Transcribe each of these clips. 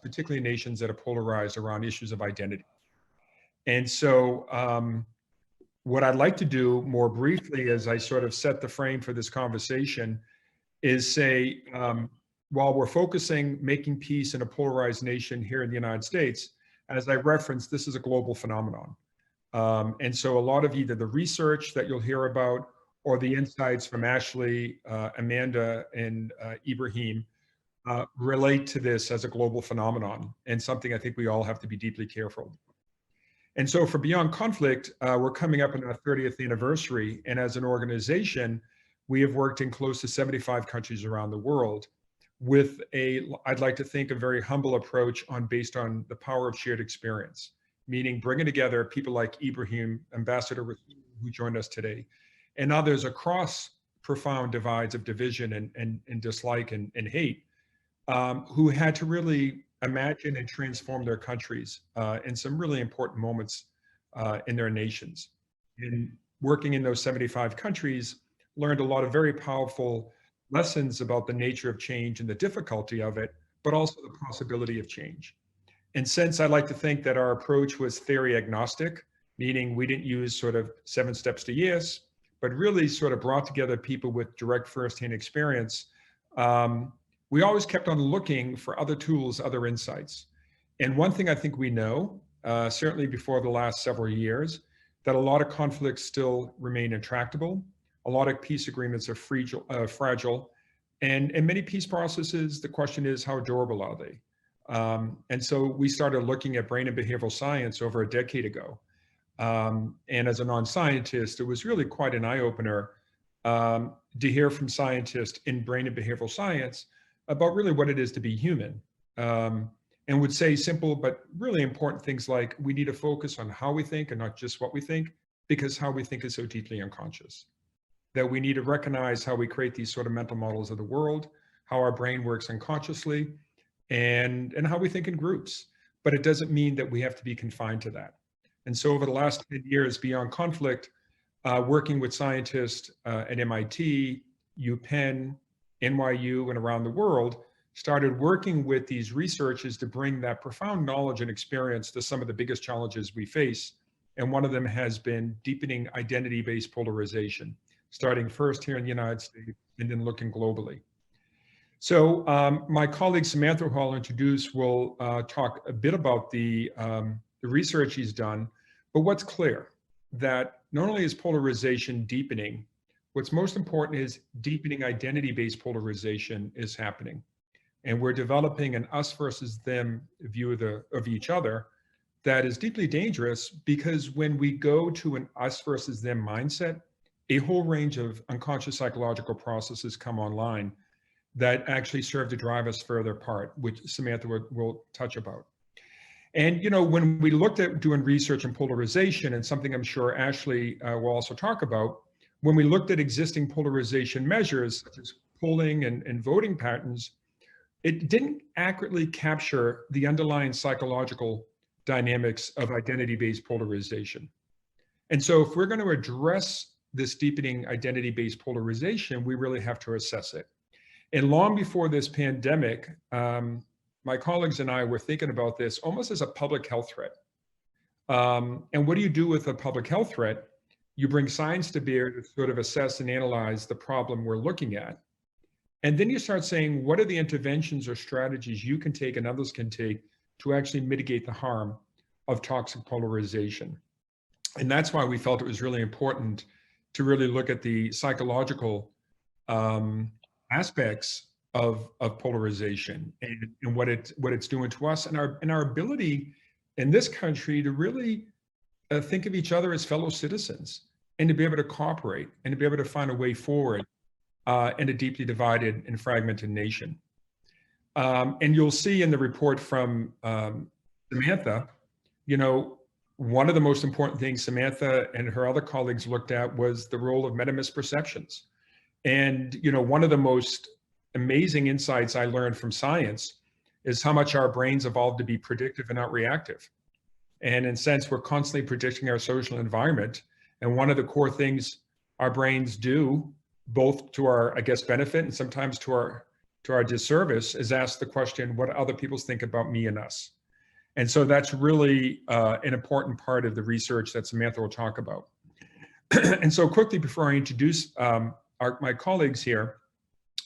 particularly nations that are polarized around issues of identity. And so what I'd like to do more briefly as I sort of set the frame for this conversation is say, while we're focusing making peace in a polarized nation here in the United States, as I referenced, this is a global phenomenon. And so a lot of either the research that you'll hear about or the insights from Ashley, Amanda, and Ibrahim relate to this as a global phenomenon and something I think we all have to be deeply careful. And so for Beyond Conflict, we're coming up on our 30th anniversary. And as an organization, we have worked in close to 75 countries around the world with I'd like to think, a very humble approach based on the power of shared experience, meaning bringing together people like Ibrahim, Ambassador who joined us today, and others across profound divides of division and dislike and hate, who had to really imagine and transform their countries in some really important moments in their nations. And working in those 75 countries, learned a lot of very powerful lessons about the nature of change and the difficulty of it, but also the possibility of change. And since I like to think that our approach was theory agnostic, meaning we didn't use sort of 7 steps to yes, but really sort of brought together people with direct firsthand experience, we always kept on looking for other tools, other insights. And one thing I think we know, certainly before the last several years, that a lot of conflicts still remain intractable. A lot of peace agreements are fragile. And in many peace processes, the question is, how durable are they? And so we started looking at brain and behavioral science over a decade ago. And as a non-scientist, it was really quite an eye-opener to hear from scientists in brain and behavioral science about really what it is to be human. And would say simple but really important things like, we need to focus on how we think and not just what we think, because how we think is so deeply unconscious. That we need to recognize how we create these sort of mental models of the world, how our brain works unconsciously, and how we think in groups. But it doesn't mean that we have to be confined to that. And so over the last 10 years, Beyond Conflict, working with scientists at MIT, UPenn, NYU, and around the world, started working with these researchers to bring that profound knowledge and experience to some of the biggest challenges we face. And one of them has been deepening identity-based polarization, starting first here in the United States and then looking globally. So my colleague Samantha, who I'll introduce, will talk a bit about the research he's done. But what's clear, that not only is polarization deepening, what's most important is deepening identity-based polarization is happening. And we're developing an us versus them view of each other that is deeply dangerous, because when we go to an us versus them mindset, a whole range of unconscious psychological processes come online that actually serve to drive us further apart, which Samantha will touch about. And when we looked at doing research in polarization, and something I'm sure Ashley will also talk about, when we looked at existing polarization measures, such as polling and voting patterns, it didn't accurately capture the underlying psychological dynamics of identity-based polarization. And so if we're going to address this deepening identity-based polarization, we really have to assess it. And long before this pandemic, my colleagues and I were thinking about this almost as a public health threat. And what do you do with a public health threat? You bring science to bear to sort of assess and analyze the problem we're looking at. And then you start saying, what are the interventions or strategies you can take and others can take to actually mitigate the harm of toxic polarization? And that's why we felt it was really important to really look at the psychological aspects of polarization and what it's doing to us, and our ability in this country to really think of each other as fellow citizens, and to be able to cooperate and to be able to find a way forward in a deeply divided and fragmented nation. And you'll see in the report from Samantha, one of the most important things Samantha and her other colleagues looked at was the role of meta-misperceptions. And one of the most amazing insights I learned from science is how much our brains evolved to be predictive and not reactive. And in a sense, we're constantly predicting our social environment. And one of the core things our brains do, both to our, benefit and sometimes to our to our disservice is ask the question, what other people think about me and us? And so that's really an important part of the research that Samantha will talk about. And so quickly before I introduce my colleagues here,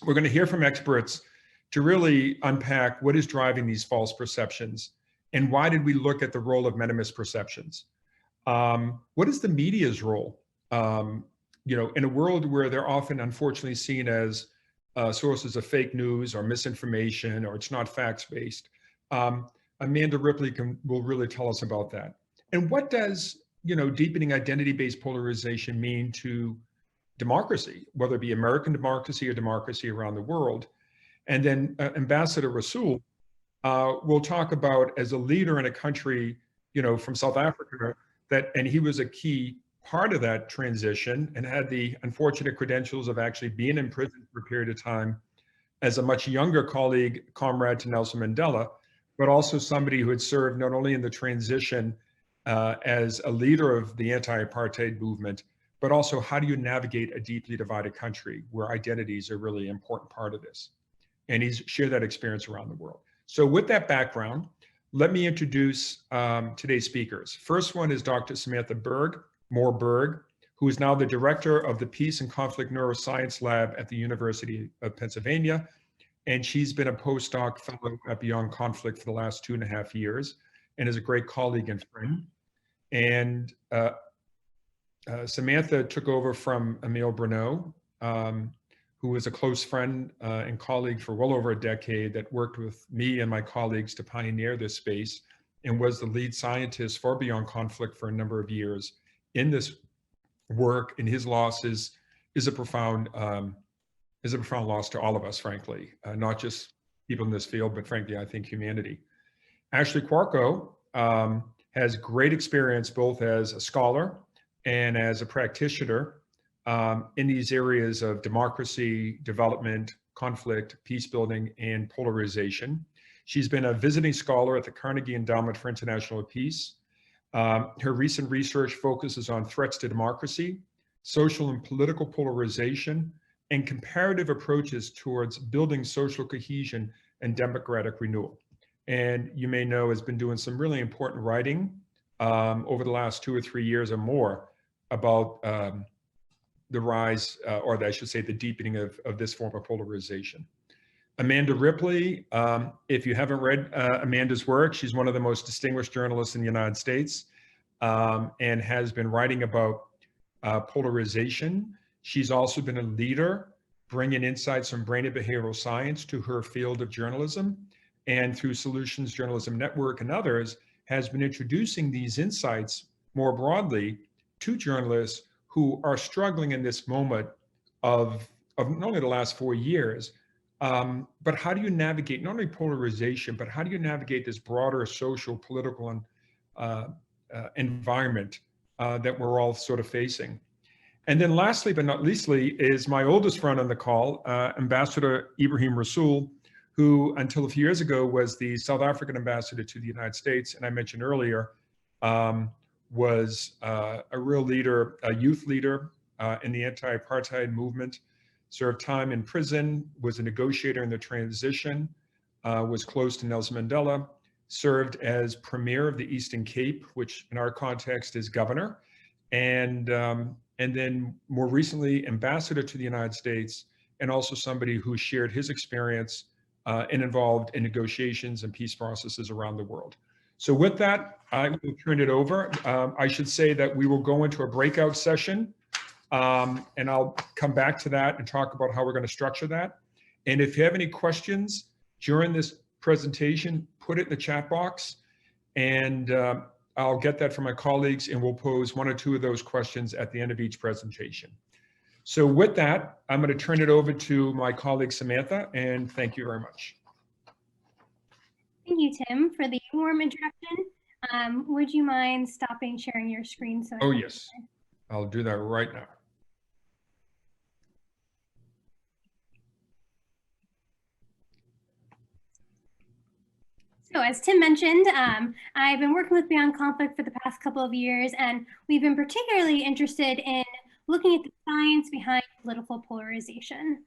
we're going to hear from experts to really unpack what is driving these false perceptions and why did we look at the role of meta misperceptions. What is the media's role? In a world where they're often unfortunately seen as sources of fake news or misinformation, or it's not facts-based. Amanda Ripley will really tell us about that. And what does, deepening identity-based polarization mean to democracy, whether it be American democracy or democracy around the world? And then Ambassador Rasool will talk about, as a leader in a country, from South Africa, and he was a key part of that transition and had the unfortunate credentials of actually being in prison for a period of time as a much younger comrade to Nelson Mandela, but also somebody who had served not only in the transition as a leader of the anti-apartheid movement, but also how do you navigate a deeply divided country where identities are really an important part of this. And he's shared that experience around the world. So with that background, let me introduce today's speakers. First one is Dr. Samantha Moore-Berg, who is now the director of the Peace and Conflict Neuroscience Lab at the University of Pennsylvania. And she's been a postdoc fellow at Beyond Conflict for the last 2.5 years and is a great colleague and friend. And Samantha took over from Emile Bruneau, who was a close friend and colleague for well over a decade that worked with me and my colleagues to pioneer this space and was the lead scientist for Beyond Conflict for a number of years in this work. And his loss is a profound loss to all of us, frankly, not just people in this field, but frankly, I think humanity. Ashley Quarko has great experience both as a scholar and as a practitioner in these areas of democracy, development, conflict, peace building, and polarization. She's been a visiting scholar at the Carnegie Endowment for International Peace. Her recent research focuses on threats to democracy, social and political polarization, and comparative approaches towards building social cohesion and democratic renewal. And you may know has been doing some really important writing over the last 2 or 3 years or more about the rise, or I should say the deepening of this form of polarization. Amanda Ripley, if you haven't read Amanda's work, she's one of the most distinguished journalists in the United States and has been writing about polarization. She's also been a leader, bringing insights from brain and behavioral science to her field of journalism, and through Solutions Journalism Network and others, has been introducing these insights more broadly to journalists who are struggling in this moment of not only the last 4 years, but how do you navigate not only polarization, but how do you navigate this broader social, political, and environment that we're all sort of facing. And then lastly, but not leastly, is my oldest friend on the call, Ambassador Ibrahim Rasool, who until a few years ago was the South African ambassador to the United States. And I mentioned earlier, was a real leader, a youth leader in the anti-apartheid movement, served time in prison, was a negotiator in the transition, was close to Nelson Mandela, served as premier of the Eastern Cape, which in our context is governor, and then more recently, ambassador to the United States, and also somebody who shared his experience and involved in negotiations and peace processes around the world. So with that, I will turn it over. I should say that we will go into a breakout session, and I'll come back to that and talk about how we're going to structure that. And if you have any questions during this presentation, put it in the chat box, and I'll get that from my colleagues, and we'll pose 1 or 2 of those questions at the end of each presentation. So with that, I'm going to turn it over to my colleague Samantha, and thank you very much. Thank you, Tim, for the warm introduction. Would you mind stopping sharing your screen? Oh, yes. I'll do that right now. So as Tim mentioned, I've been working with Beyond Conflict for the past couple of years, and we've been particularly interested in looking at the science behind political polarization.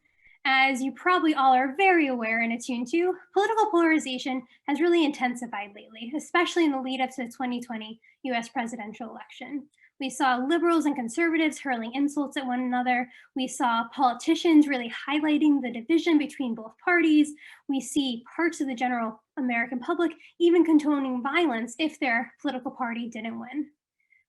As you probably all are very aware and attuned to, political polarization has really intensified lately, especially in the lead up to the 2020 US presidential election. We saw liberals and conservatives hurling insults at one another. We saw politicians really highlighting the division between both parties. We see parts of the general American public even condoning violence if their political party didn't win.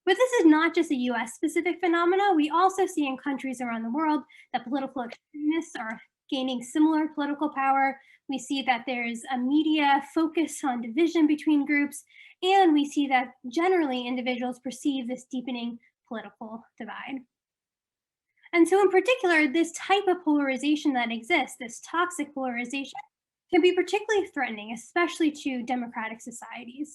But this is not just a US specific phenomena. We also see in countries around the world that political extremists are gaining similar political power. We see that there's a media focus on division between groups, and we see that generally individuals perceive this deepening political divide. And so in particular, this type of polarization that exists, this toxic polarization, can be particularly threatening, especially to democratic societies.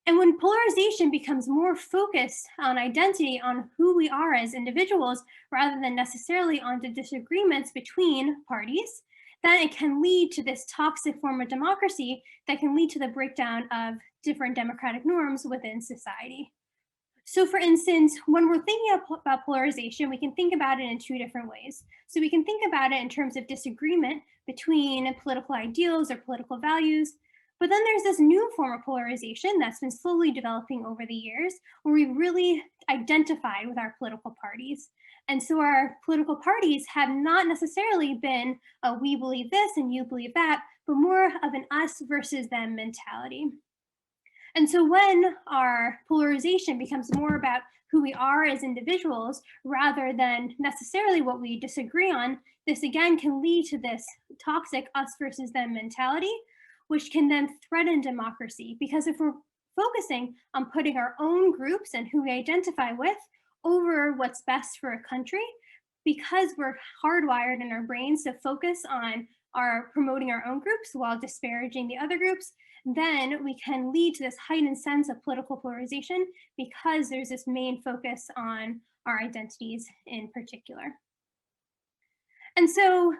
And when polarization becomes more focused on identity, on who we are as individuals, rather than necessarily on the disagreements between parties, then it can lead to this toxic form of democracy that can lead to the breakdown of different democratic norms within society. So for instance, when we're thinking about polarization, we can think about it in two different ways. So we can think about it in terms of disagreement between political ideals or political values. But then there's this new form of polarization that's been slowly developing over the years, where we really identified with our political parties. And so our political parties have not necessarily been a we believe this and you believe that, but more of an us versus them mentality. And so when our polarization becomes more about who we are as individuals rather than necessarily what we disagree on, this again can lead to this toxic us versus them mentality, which can then threaten democracy. Because if we're focusing on putting our own groups and who we identify with over what's best for a country, because we're hardwired in our brains to focus on promoting our own groups while disparaging the other groups, then we can lead to this heightened sense of political polarization because there's this main focus on our identities in particular. And so,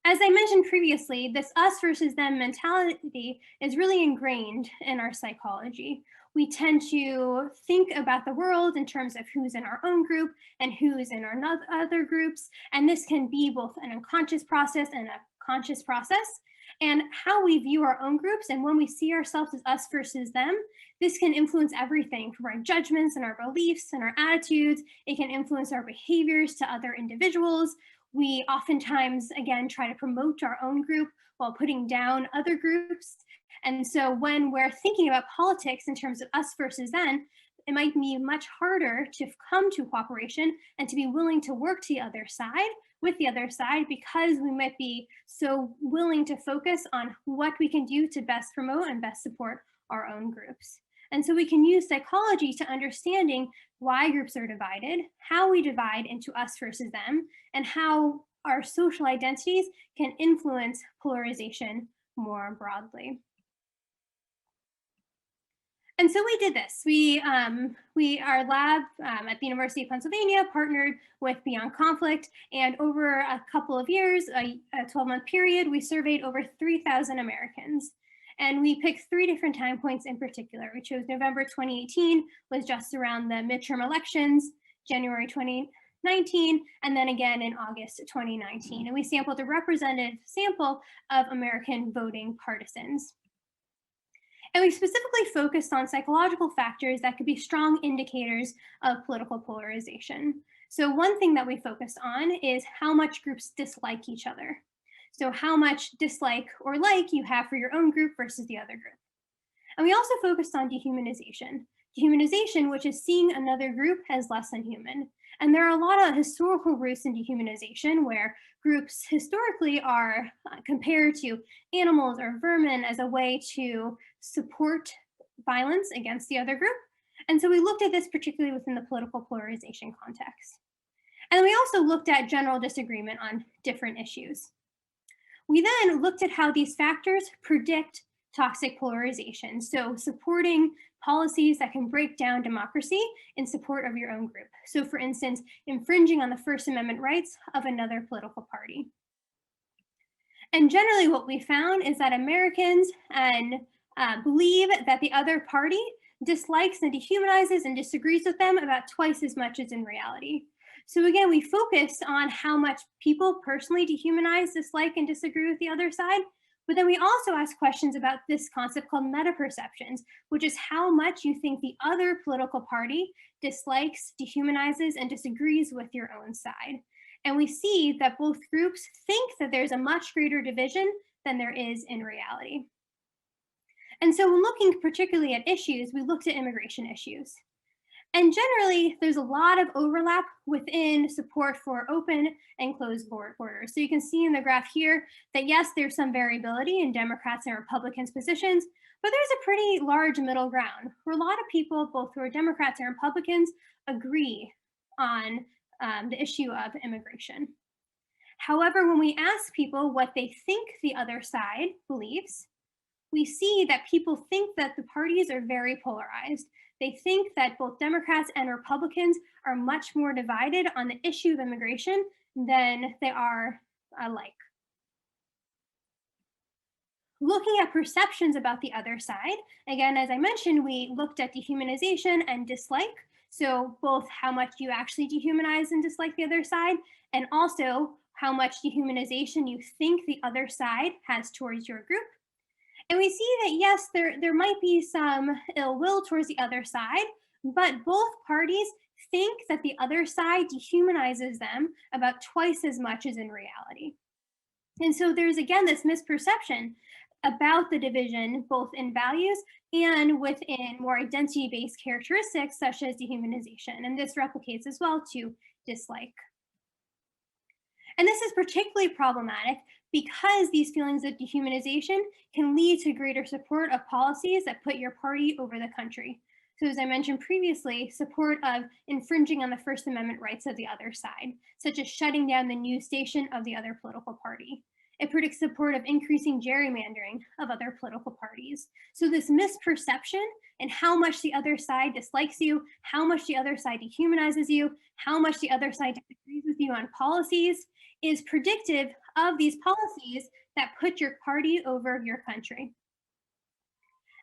as I mentioned previously, this us versus them mentality is really ingrained in our psychology. We tend to think about the world in terms of who's in our own group and who's in our other groups. And this can be both an unconscious process and a conscious process. And how we view our own groups and when we see ourselves as us versus them, this can influence everything from our judgments and our beliefs and our attitudes. It can influence our behaviors to other individuals. We oftentimes, again, try to promote our own group while putting down other groups. And so when we're thinking about politics in terms of us versus them, it might be much harder to come to cooperation and to be willing to work to the other side with the other side because we might be so willing to focus on what we can do to best promote and best support our own groups. And so we can use psychology to understanding why groups are divided, how we divide into us versus them, and how our social identities can influence polarization more broadly. And so we did this. Our lab at the University of Pennsylvania partnered with Beyond Conflict, and over a couple of years, a 12-month period, we surveyed over 3,000 Americans. And we picked 3 different time points in particular. We chose November 2018, was just around the midterm elections, January 2019, and then again in August 2019. And we sampled a representative sample of American voting partisans. And we specifically focused on psychological factors that could be strong indicators of political polarization. So one thing that we focused on is how much groups dislike each other. So how much dislike or like you have for your own group versus the other group. And we also focused on dehumanization. Dehumanization, which is seeing another group as less than human. And there are a lot of historical roots in dehumanization where groups historically are compared to animals or vermin as a way to support violence against the other group. And so we looked at this particularly within the political polarization context. And we also looked at general disagreement on different issues. We then looked at how these factors predict toxic polarization. So supporting policies that can break down democracy in support of your own group. So for instance, infringing on the First Amendment rights of another political party. And generally what we found is that Americans believe that the other party dislikes and dehumanizes and disagrees with them about twice as much as in reality. So again, we focus on how much people personally dehumanize, dislike, and disagree with the other side. But then we also ask questions about this concept called meta-perceptions, which is how much you think the other political party dislikes, dehumanizes, and disagrees with your own side. And we see that both groups think that there's a much greater division than there is in reality. And so when looking particularly at issues, we looked at immigration issues. And generally, there's a lot of overlap within support for open and closed borders. So you can see in the graph here that yes, there's some variability in Democrats and Republicans' positions, but there's a pretty large middle ground where a lot of people, both who are Democrats and Republicans, agree on the issue of immigration. However, when we ask people what they think the other side believes, we see that people think that the parties are very polarized. They think that both Democrats and Republicans are much more divided on the issue of immigration than they are alike. Looking at perceptions about the other side, again, as I mentioned, we looked at dehumanization and dislike. So both how much you actually dehumanize and dislike the other side, and also how much dehumanization you think the other side has towards your group. And we see that, yes, there might be some ill will towards the other side, but both parties think that the other side dehumanizes them about twice as much as in reality. And so there's, again, this misperception about the division, both in values and within more identity-based characteristics, such as dehumanization. And this replicates as well to dislike. And this is particularly problematic because these feelings of dehumanization can lead to greater support of policies that put your party over the country. So as I mentioned previously, support of infringing on the First Amendment rights of the other side, such as shutting down the news station of the other political party. It predicts support of increasing gerrymandering of other political parties. So this misperception and how much the other side dislikes you, how much the other side dehumanizes you, how much the other side disagrees with you on policies is predictive of these policies that put your party over your country.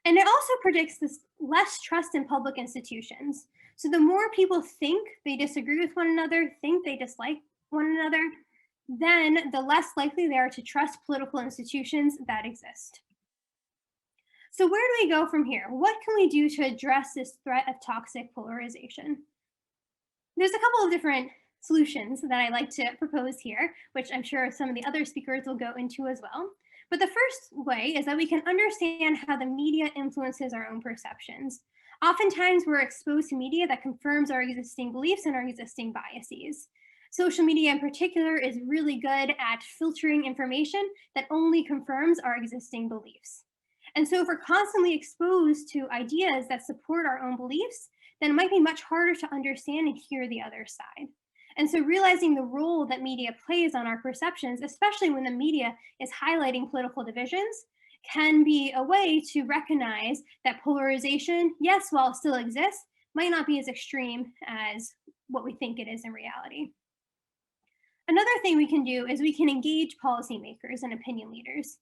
And it also predicts this less trust in public institutions. So the more people think they disagree with one another, think they dislike one another, then the less likely they are to trust political institutions that exist. So where do we go from here? What can we do to address this threat of toxic polarization? There's a couple of different solutions that I like to propose here, which I'm sure some of the other speakers will go into as well. But the first way is that we can understand how the media influences our own perceptions. Oftentimes we're exposed to media that confirms our existing beliefs and our existing biases. Social media in particular is really good at filtering information that only confirms our existing beliefs. And so if we're constantly exposed to ideas that support our own beliefs, then it might be much harder to understand and hear the other side. And so realizing the role that media plays on our perceptions, especially when the media is highlighting political divisions, can be a way to recognize that polarization, yes, while it still exists, might not be as extreme as what we think it is in reality. Another thing we can do is we can engage policymakers and opinion leaders.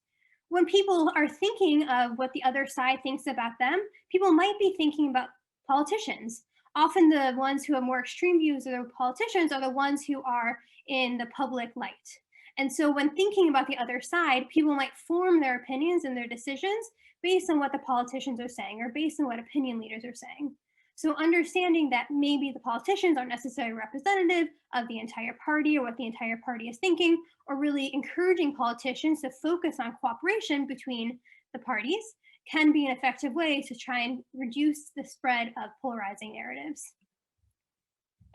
When people are thinking of what the other side thinks about them, people might be thinking about politicians. Often the ones who have more extreme views of their politicians are the ones who are in the public light. And so when thinking about the other side, people might form their opinions and their decisions based on what the politicians are saying or based on what opinion leaders are saying. So understanding that maybe the politicians aren't necessarily representative of the entire party or what the entire party is thinking, or really encouraging politicians to focus on cooperation between the parties can be an effective way to try and reduce the spread of polarizing narratives.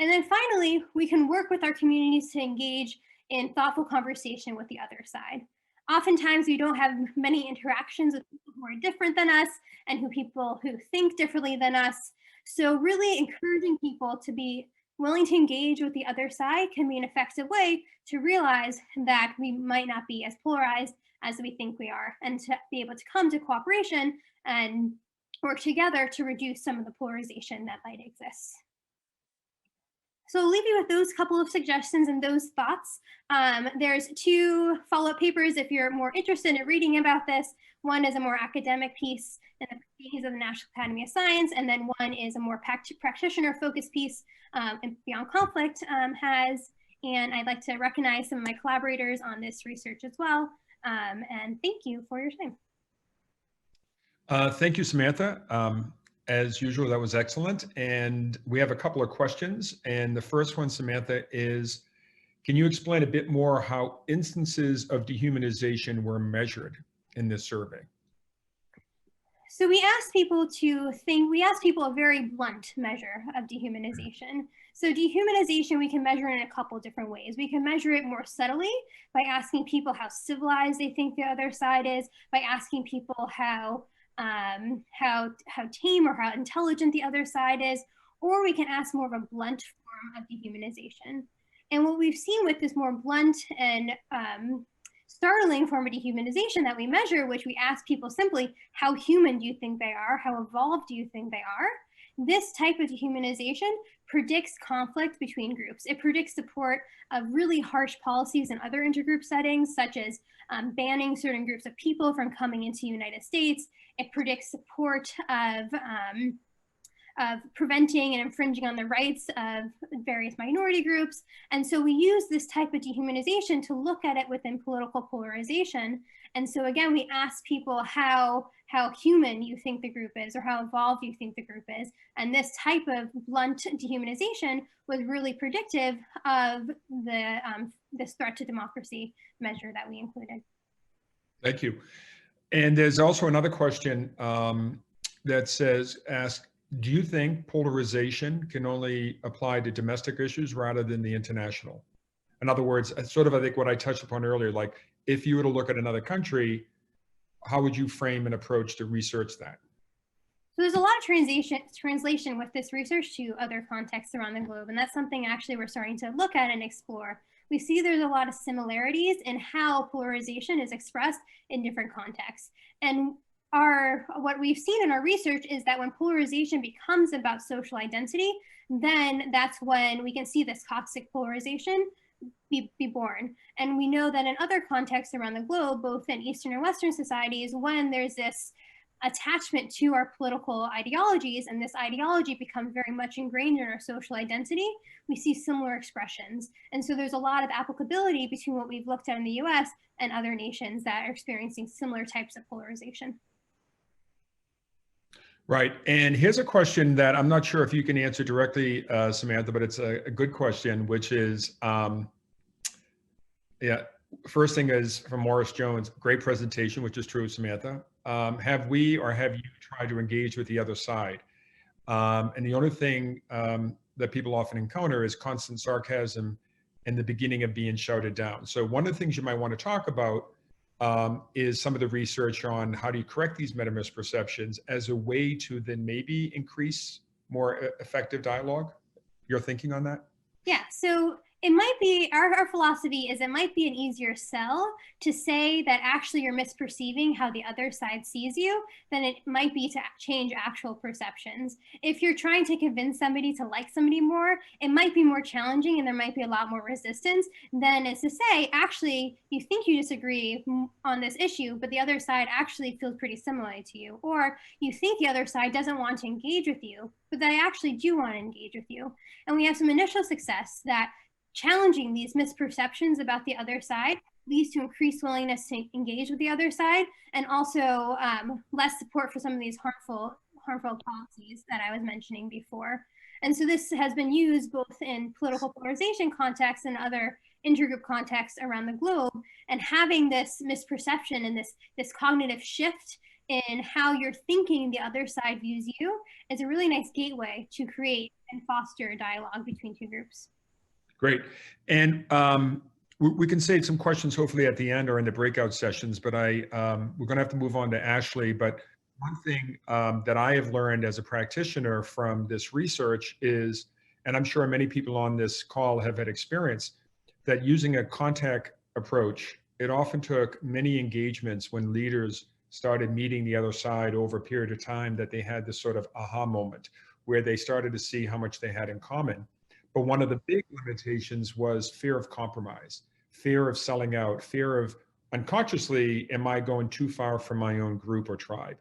And then finally, we can work with our communities to engage in thoughtful conversation with the other side. Oftentimes, we don't have many interactions with people who are different than us and people who think differently than us. So really encouraging people to be willing to engage with the other side can be an effective way to realize that we might not be as polarized as we think we are, and to be able to come to cooperation and work together to reduce some of the polarization that might exist. So I'll leave you with those couple of suggestions and those thoughts. There's two follow-up papers if you're more interested in reading about this. One is a more academic piece in the Proceedings of the National Academy of Science, and then one is a more practitioner-focused piece Beyond Conflict has. And I'd like to recognize some of my collaborators on this research as well. And thank you for your time. Thank you, Samantha. As usual, that was excellent. And we have a couple of questions. And the first one, Samantha, is, can you explain a bit more how instances of dehumanization were measured in this survey? So we asked people a very blunt measure of dehumanization. So dehumanization we can measure in a couple different ways. We can measure it more subtly by asking people how civilized they think the other side is, by asking people how tame or how intelligent the other side is, or we can ask more of a blunt form of dehumanization. And what we've seen with this more blunt and startling form of dehumanization that we measure, which we ask people simply, how human do you think they are? How evolved do you think they are? This type of dehumanization predicts conflict between groups. It predicts support of really harsh policies in other intergroup settings, such as banning certain groups of people from coming into the United States. It predicts support of preventing and infringing on the rights of various minority groups. And so we use this type of dehumanization to look at it within political polarization. And so again, we ask people how human you think the group is or how evolved you think the group is. And this type of blunt dehumanization was really predictive of this threat to democracy measure that we included. Thank you. And there's also another question that asks, do you think polarization can only apply to domestic issues rather than the international? In other words, sort of, I think what I touched upon earlier, like if you were to look at another country, how would you frame an approach to research that? So there's a lot of translation with this research to other contexts around the globe. And that's something actually we're starting to look at and explore. We see there's a lot of similarities in how polarization is expressed in different contexts. And what we've seen in our research is that when polarization becomes about social identity, then that's when we can see this toxic polarization be born. And we know that in other contexts around the globe, both in Eastern and Western societies, when there's this attachment to our political ideologies and this ideology becomes very much ingrained in our social identity, we see similar expressions. And so there's a lot of applicability between what we've looked at in the US and other nations that are experiencing similar types of polarization. Right. And here's a question that I'm not sure if you can answer directly, Samantha, but it's a good question, which is, first thing is from Morris Jones, great presentation, which is true, Samantha. Have you tried to engage with the other side? And the only thing that people often encounter is constant sarcasm and the beginning of being shouted down. So one of the things you might want to talk about is some of the research on how do you correct these meta misperceptions as a way to then maybe increase more effective dialogue. Your thinking on that? Yeah, so it might be, our philosophy is it might be an easier sell to say that actually you're misperceiving how the other side sees you than it might be to change actual perceptions. If you're trying to convince somebody to like somebody more, it might be more challenging and there might be a lot more resistance than is to say, actually, you think you disagree on this issue, but the other side actually feels pretty similar to you. Or you think the other side doesn't want to engage with you, but they actually do want to engage with you. And we have some initial success that challenging these misperceptions about the other side leads to increased willingness to engage with the other side, and also less support for some of these harmful policies that I was mentioning before. And so this has been used both in political polarization contexts and other intergroup contexts around the globe. And having this misperception and this cognitive shift in how you're thinking the other side views you is a really nice gateway to create and foster dialogue between two groups. Great. And we can save some questions hopefully at the end or in the breakout sessions, but we're going to have to move on to Ashley. But one thing that I have learned as a practitioner from this research is, and I'm sure many people on this call have had experience, that using a contact approach, it often took many engagements when leaders started meeting the other side over a period of time that they had this sort of aha moment where they started to see how much they had in common. But one of the big limitations was fear of compromise, fear of selling out, fear of unconsciously, am I going too far from my own group or tribe?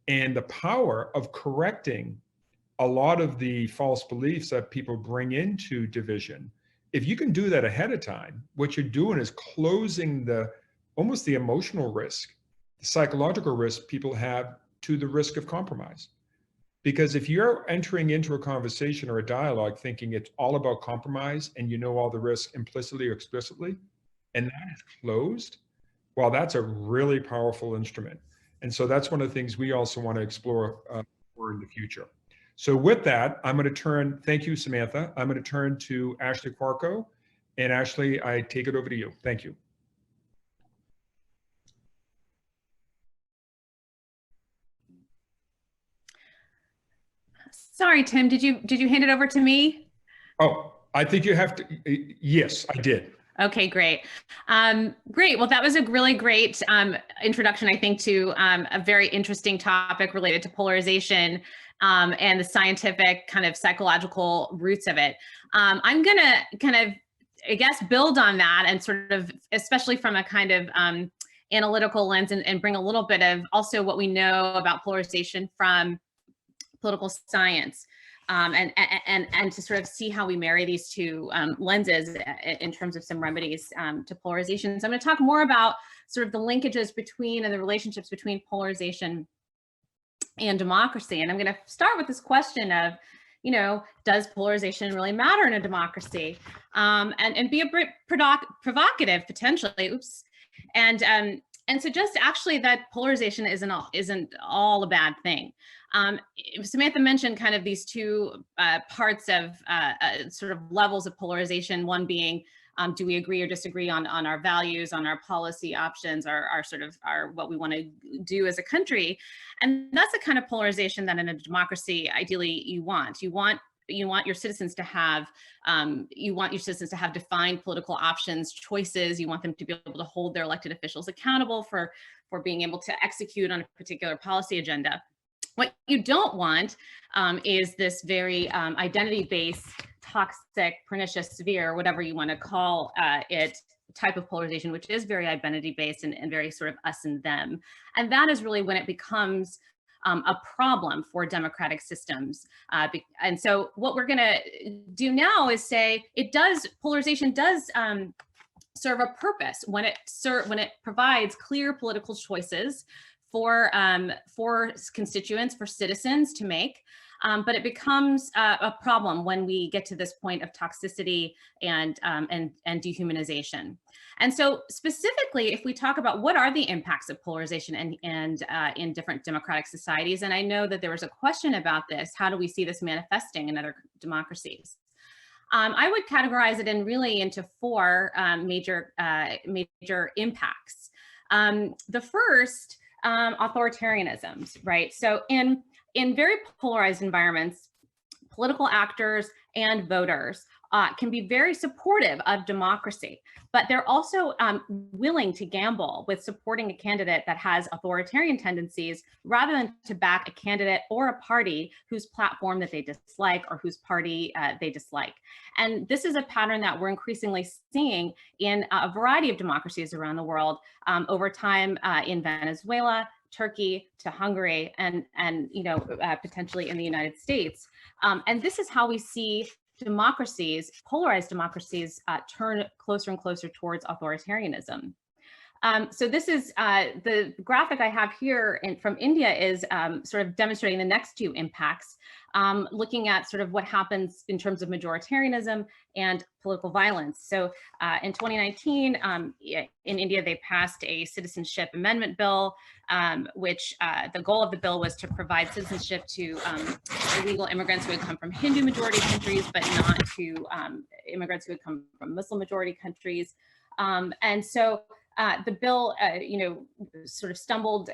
And the power of correcting a lot of the false beliefs that people bring into division. If you can do that ahead of time, what you're doing is closing the almost the emotional risk, the psychological risk people have to the risk of compromise. Because if you're entering into a conversation or a dialogue thinking it's all about compromise and you know all the risks implicitly or explicitly, and that is closed, well, that's a really powerful instrument. And so that's one of the things we also want to explore more in the future. So with that, I'm going to turn, thank you, Samantha. I'm going to turn to Ashley Quarko. And Ashley, I take it over to you. Thank you. Sorry, Tim, did you hand it over to me? Oh, I think you have to. Yes, I did. Okay, great. Great. Well, that was a really great introduction, I think, to a very interesting topic related to polarization and the scientific kind of psychological roots of it. I'm going to kind of, I guess, build on that and sort of, especially from a kind of analytical lens and bring a little bit of also what we know about polarization from political science. And to sort of see how we marry these two lenses in terms of some remedies to polarization. So I'm going to talk more about sort of the linkages between and the relationships between polarization and democracy. And I'm going to start with this question of, you know, does polarization really matter in a democracy? And be a bit provocative potentially. Oops. And suggest actually that polarization isn't all a bad thing. Samantha mentioned kind of these two parts of sort of levels of polarization, one being, do we agree or disagree on our values, on our policy options, our sort of what we want to do as a country. And that's the kind of polarization that in a democracy, ideally you want. You want your citizens to have defined political options, choices. You want them to be able to hold their elected officials accountable for being able to execute on a particular policy agenda. What you don't want is this very identity-based, toxic, pernicious, severe, whatever you want to call it, type of polarization, which is very identity-based and very sort of us and them. And that is really when it becomes a problem for democratic systems. And so what we're going to do now is say polarization does serve a purpose when it provides clear political choices for constituents, for citizens to make. But it becomes a problem when we get to this point of toxicity and dehumanization. And so specifically, if we talk about what are the impacts of polarization and in different democratic societies, and I know that there was a question about this, how do we see this manifesting in other democracies? I would categorize it into four major impacts. The first, authoritarianisms, right? So in very polarized environments, political actors and voters can be very supportive of democracy, but they're also willing to gamble with supporting a candidate that has authoritarian tendencies rather than to back a candidate or a party whose platform that they dislike or whose party they dislike. And this is a pattern that we're increasingly seeing in a variety of democracies around the world over time in Venezuela, Turkey, to Hungary, and potentially in the United States. And this is how we see democracies, polarized democracies, turn closer and closer towards authoritarianism. So this is the graphic I have here from India is sort of demonstrating the next two impacts, looking at sort of what happens in terms of majoritarianism and political violence. So in 2019, in India, they passed a citizenship amendment bill, which the goal of the bill was to provide citizenship to illegal immigrants who had come from Hindu majority countries, but not to immigrants who had come from Muslim majority countries. And so the bill, sort of stumbled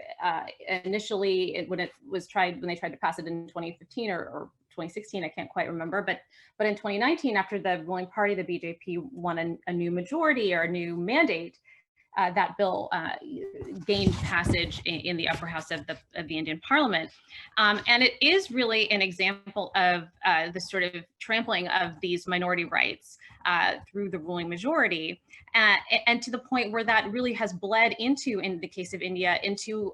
initially when they tried to pass it in 2015 or 2016, I can't quite remember. But in 2019, after the ruling party, the BJP, won a new majority or a new mandate, that bill gained passage in the upper house of the Indian Parliament. And it is really an example of the sort of trampling of these minority rights through the ruling majority, and to the point where that really has bled into, in the case of India, into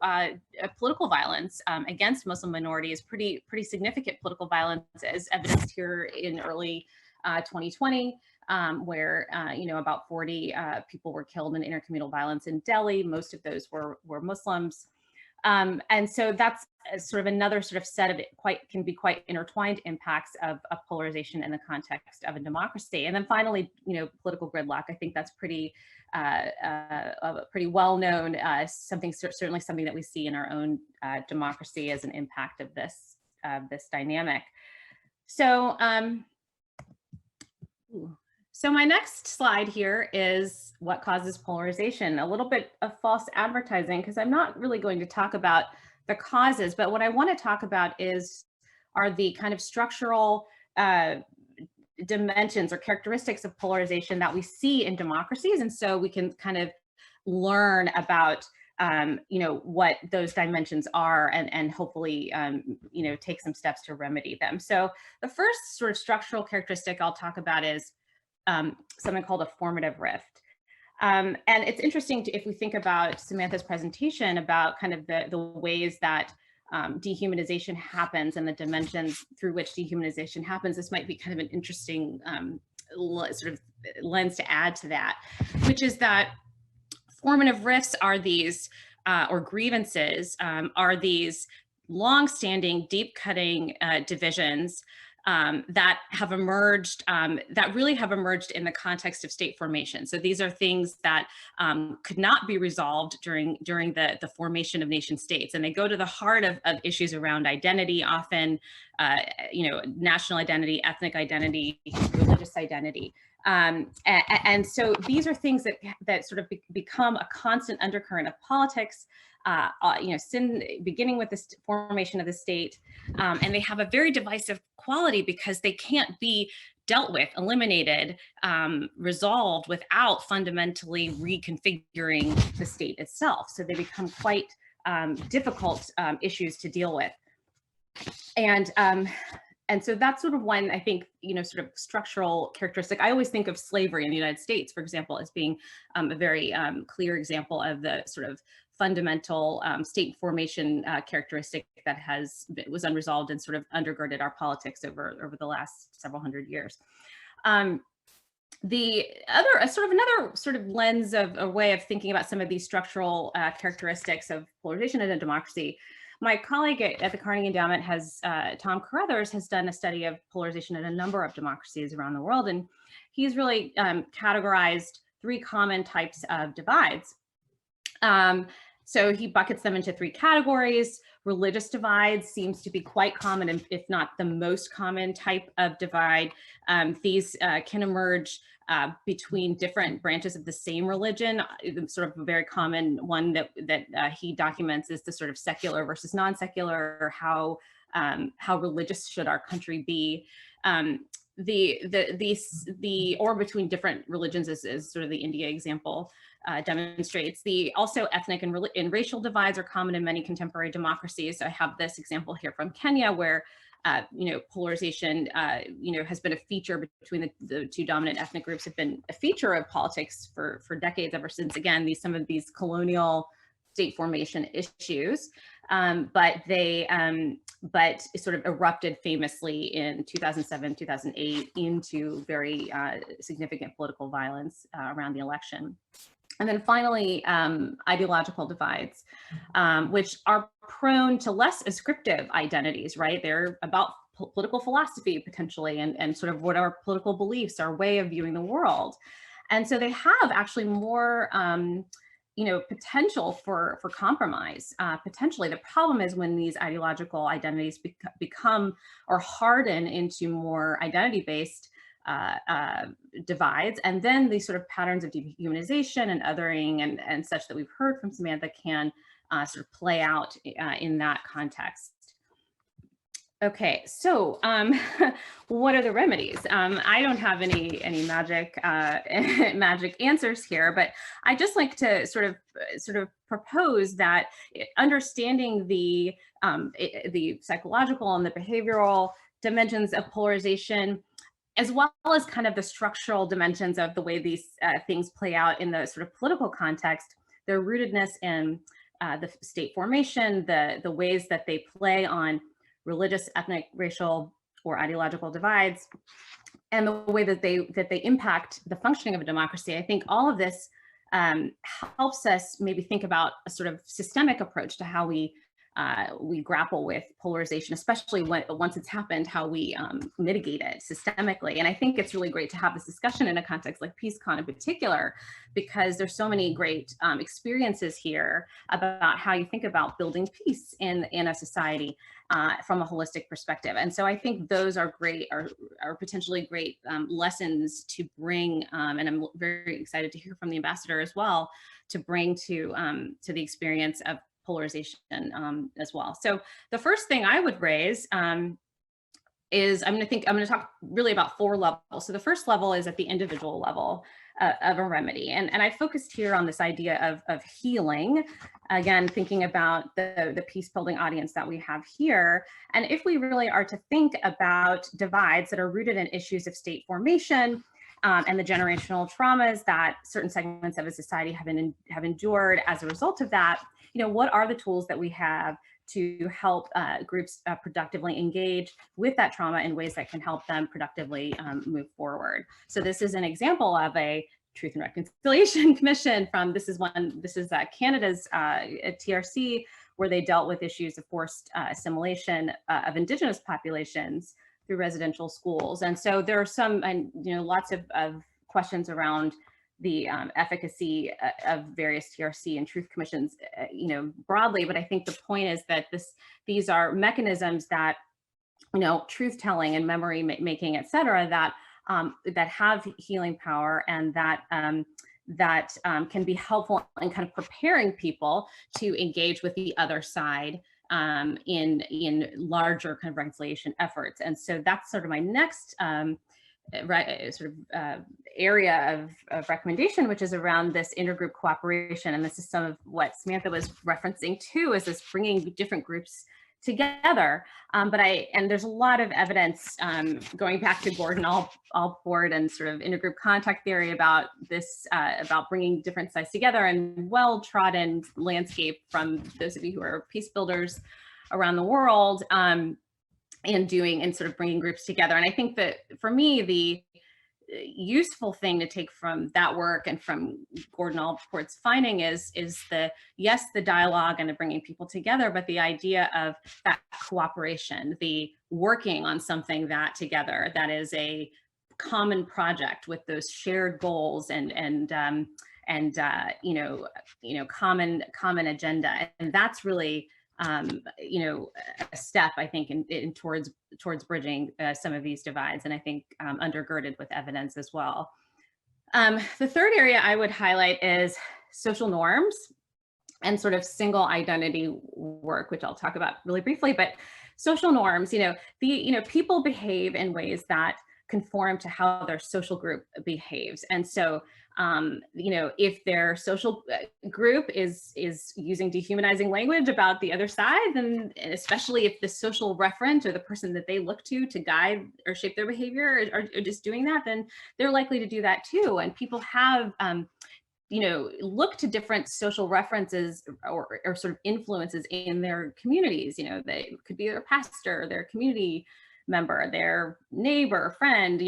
political violence against Muslim minorities, pretty significant political violence, as evidenced here in early 2020. Where about 40 people were killed in intercommunal violence in Delhi. Most of those were Muslims, and so that's sort of another sort of set of can be quite intertwined impacts of polarization in the context of a democracy. And then finally, political gridlock. I think that's pretty well known. Certainly something that we see in our own democracy as an impact of this dynamic. So. So my next slide here is what causes polarization, a little bit of false advertising, because I'm not really going to talk about the causes, but what I want to talk about are the kind of structural dimensions or characteristics of polarization that we see in democracies. And so we can kind of learn about what those dimensions are, and hopefully, take some steps to remedy them. So the first sort of structural characteristic I'll talk about is something called a formative rift. And it's interesting if we think about Samantha's presentation about kind of the ways that dehumanization happens and the dimensions through which dehumanization happens. This might be kind of an interesting sort of lens to add to that, which is that formative rifts are these, or grievances, are these long-standing, deep-cutting divisions that have emerged, that really have emerged in the context of state formation. So these are things that could not be resolved during the formation of nation states, and they go to the heart of issues around identity, often, national identity, ethnic identity, religious identity. And so these are things that sort of become a constant undercurrent of politics, beginning with the formation of the state, and they have a very divisive quality because they can't be dealt with, eliminated, resolved without fundamentally reconfiguring the state itself. So they become quite difficult issues to deal with. And so that's sort of one, I think, sort of structural characteristic. I always think of slavery in the United States, for example, as being a very clear example of the sort of fundamental state formation characteristic that was unresolved and sort of undergirded our politics over the last several hundred years. The other another sort of lens of a way of thinking about some of these structural characteristics of polarization in a democracy. My colleague at the Carnegie Endowment Tom Carruthers, has done a study of polarization in a number of democracies around the world, and he's really categorized 3 common types of divides. So he buckets them into 3 categories. Religious divides seems to be quite common, if not the most common type of divide. These can emerge between different branches of the same religion. Sort of a very common one that he documents is the sort of secular versus non-secular, how religious should our country be. Or between different religions is sort of the India example demonstrates. Also ethnic and racial divides are common in many contemporary democracies. So I have this example here from Kenya, where polarization has been a feature between the 2 dominant ethnic groups, have been a feature of politics for decades, ever since, again, some of these colonial state formation issues, but it sort of erupted famously in 2007, 2008 into very significant political violence around the election. And then finally, ideological divides, which are prone to less ascriptive identities, right? They're about political philosophy, potentially, and sort of what our political beliefs, our way of viewing the world. And so they have actually more potential for compromise, potentially. The problem is when these ideological identities become or harden into more identity-based divides, and then these sort of patterns of dehumanization and othering and such that we've heard from Samantha can sort of play out in that context. Okay, so what are the remedies? I don't have any magic magic answers here, but I just like to sort of propose that understanding the psychological and the behavioral dimensions of polarization, as well as kind of the structural dimensions of the way these things play out in the sort of political context, their rootedness in the state formation, the ways that they play on religious, ethnic, racial, or ideological divides, and the way that they impact the functioning of a democracy. I think all of this helps us maybe think about a sort of systemic approach to how we grapple with polarization, especially once it's happened, how we mitigate it systemically. And I think it's really great to have this discussion in a context like PeaceCon in particular, because there's so many great experiences here about how you think about building peace in a society from a holistic perspective. And so I think those are great, are potentially great lessons to bring, and I'm very excited to hear from the ambassador as well, to bring to the experience of polarization as well. So the first thing I would raise is I'm going to talk really about 4 levels. So the first level is at the individual level of a remedy, and I focused here on this idea of healing. Again, thinking about the peace building audience that we have here, and if we really are to think about divides that are rooted in issues of state formation. And the generational traumas that certain segments of a society have endured as a result of that, what are the tools that we have to help groups productively engage with that trauma in ways that can help them productively move forward? So this is an example of a Truth and Reconciliation Commission this is Canada's TRC, where they dealt with issues of forced assimilation of Indigenous populations through residential schools. And so there are some, and lots of questions around the efficacy of various TRC and truth commissions, broadly. But I think the point is that these are mechanisms that, truth telling and memory making, et cetera, that have healing power, and that can be helpful in kind of preparing people to engage with the other side in larger kind of reconciliation efforts. And so that's sort of my next area of recommendation, which is around this intergroup cooperation. And this is some of what Samantha was referencing too, is this bringing different groups together. And there's a lot of evidence going back to Gordon Allport and sort of intergroup contact theory about this, about bringing different sides together, and well-trodden landscape from those of you who are peace builders around the world, and sort of bringing groups together. And I think that for me, the useful thing to take from that work and from Gordon Allport's finding is the dialogue and the bringing people together, but the idea of that cooperation, the working on something that together, that is a common project with those shared goals and common agenda. And that's really a step, I think, in towards bridging some of these divides, and I think undergirded with evidence as well. The third area I would highlight is social norms and sort of single identity work, which I'll talk about really briefly. But social norms, people behave in ways that conform to how their social group behaves, and so if their social group is using dehumanizing language about the other side, then especially if the social referent or the person that they look to guide or shape their behavior are just doing that, then they're likely to do that too. And people have look to different social references or sort of influences in their communities. They could be their pastor, their community member, their neighbor, friend,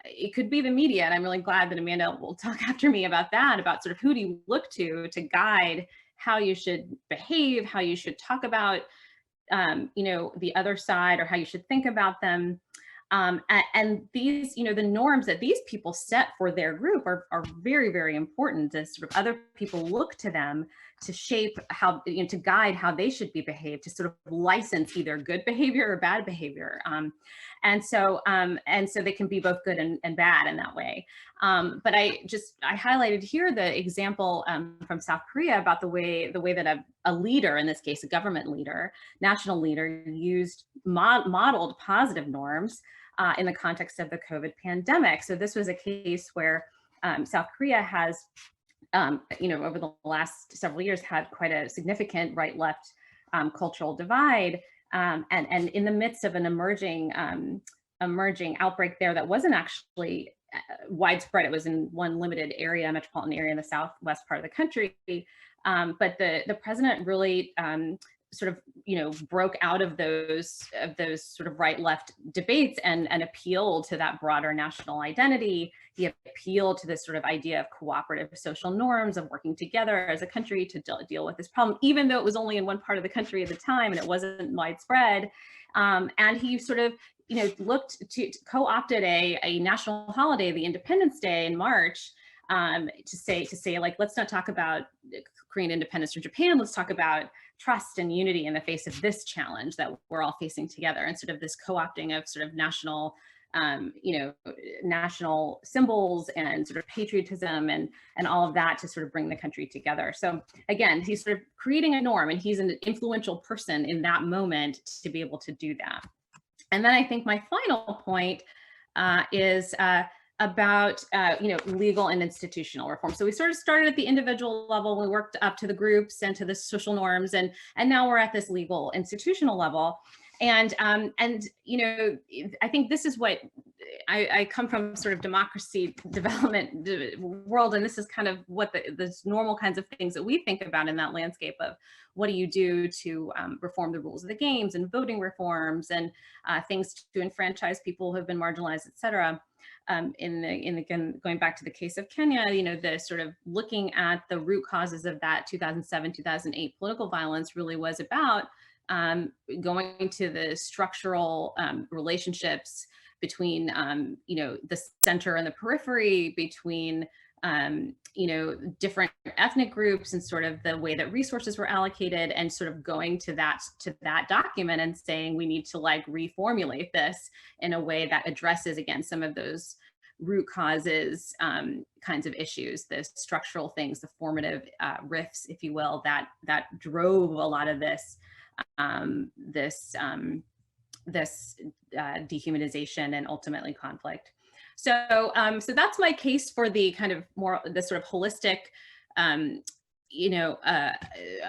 it could be the media. And I'm really glad that Amanda will talk after me about that, about sort of who do you look to guide how you should behave, how you should talk about, the other side, or how you should think about them. And these, the norms that these people set for their group are very, very important as sort of other people look to them to shape how, to guide how they should be behaved, to sort of license either good behavior or bad behavior. And so they can be both good and bad in that way. But I highlighted here the example from South Korea about the way that a leader, in this case, a government leader, national leader, used modeled positive norms in the context of the COVID pandemic. So this was a case where South Korea has, over the last several years, had quite a significant right-left cultural divide. And in the midst of an emerging outbreak there that wasn't actually widespread, it was in one limited area, metropolitan area in the southwest part of the country. But the president really sort of, broke out of those sort of right-left debates and appealed to that broader national identity. He appealed to this sort of idea of cooperative social norms, of working together as a country to deal with this problem, even though it was only in one part of the country at the time and it wasn't widespread. And he sort of, co-opted a national holiday, the Independence Day in March, to say like, let's not talk about Korean independence from Japan, let's talk about trust and unity in the face of this challenge that we're all facing together, and sort of this co-opting of sort of national, national symbols and sort of patriotism and all of that to sort of bring the country together. So again, he's sort of creating a norm, and he's an influential person in that moment to be able to do that. And then I think my final point is about legal and institutional reform. So we sort of started at the individual level, we worked up to the groups and to the social norms, and now we're at this legal institutional level. And I think this is what I come from, sort of democracy development world, and this is kind of what the normal kinds of things that we think about in that landscape of what do you do to reform the rules of the games and voting reforms and things to enfranchise people who have been marginalized, et cetera. Again, going back to the case of Kenya, the sort of looking at the root causes of that 2007-2008 political violence really was about going to the structural relationships between, the center and the periphery, between, different ethnic groups, and sort of the way that resources were allocated, and sort of going to that document and saying we need to like reformulate this in a way that addresses, again, some of those root causes kinds of issues, the structural things, the formative rifts, if you will, that drove a lot of this dehumanization and ultimately conflict. So that's my case for the kind of more the sort of holistic,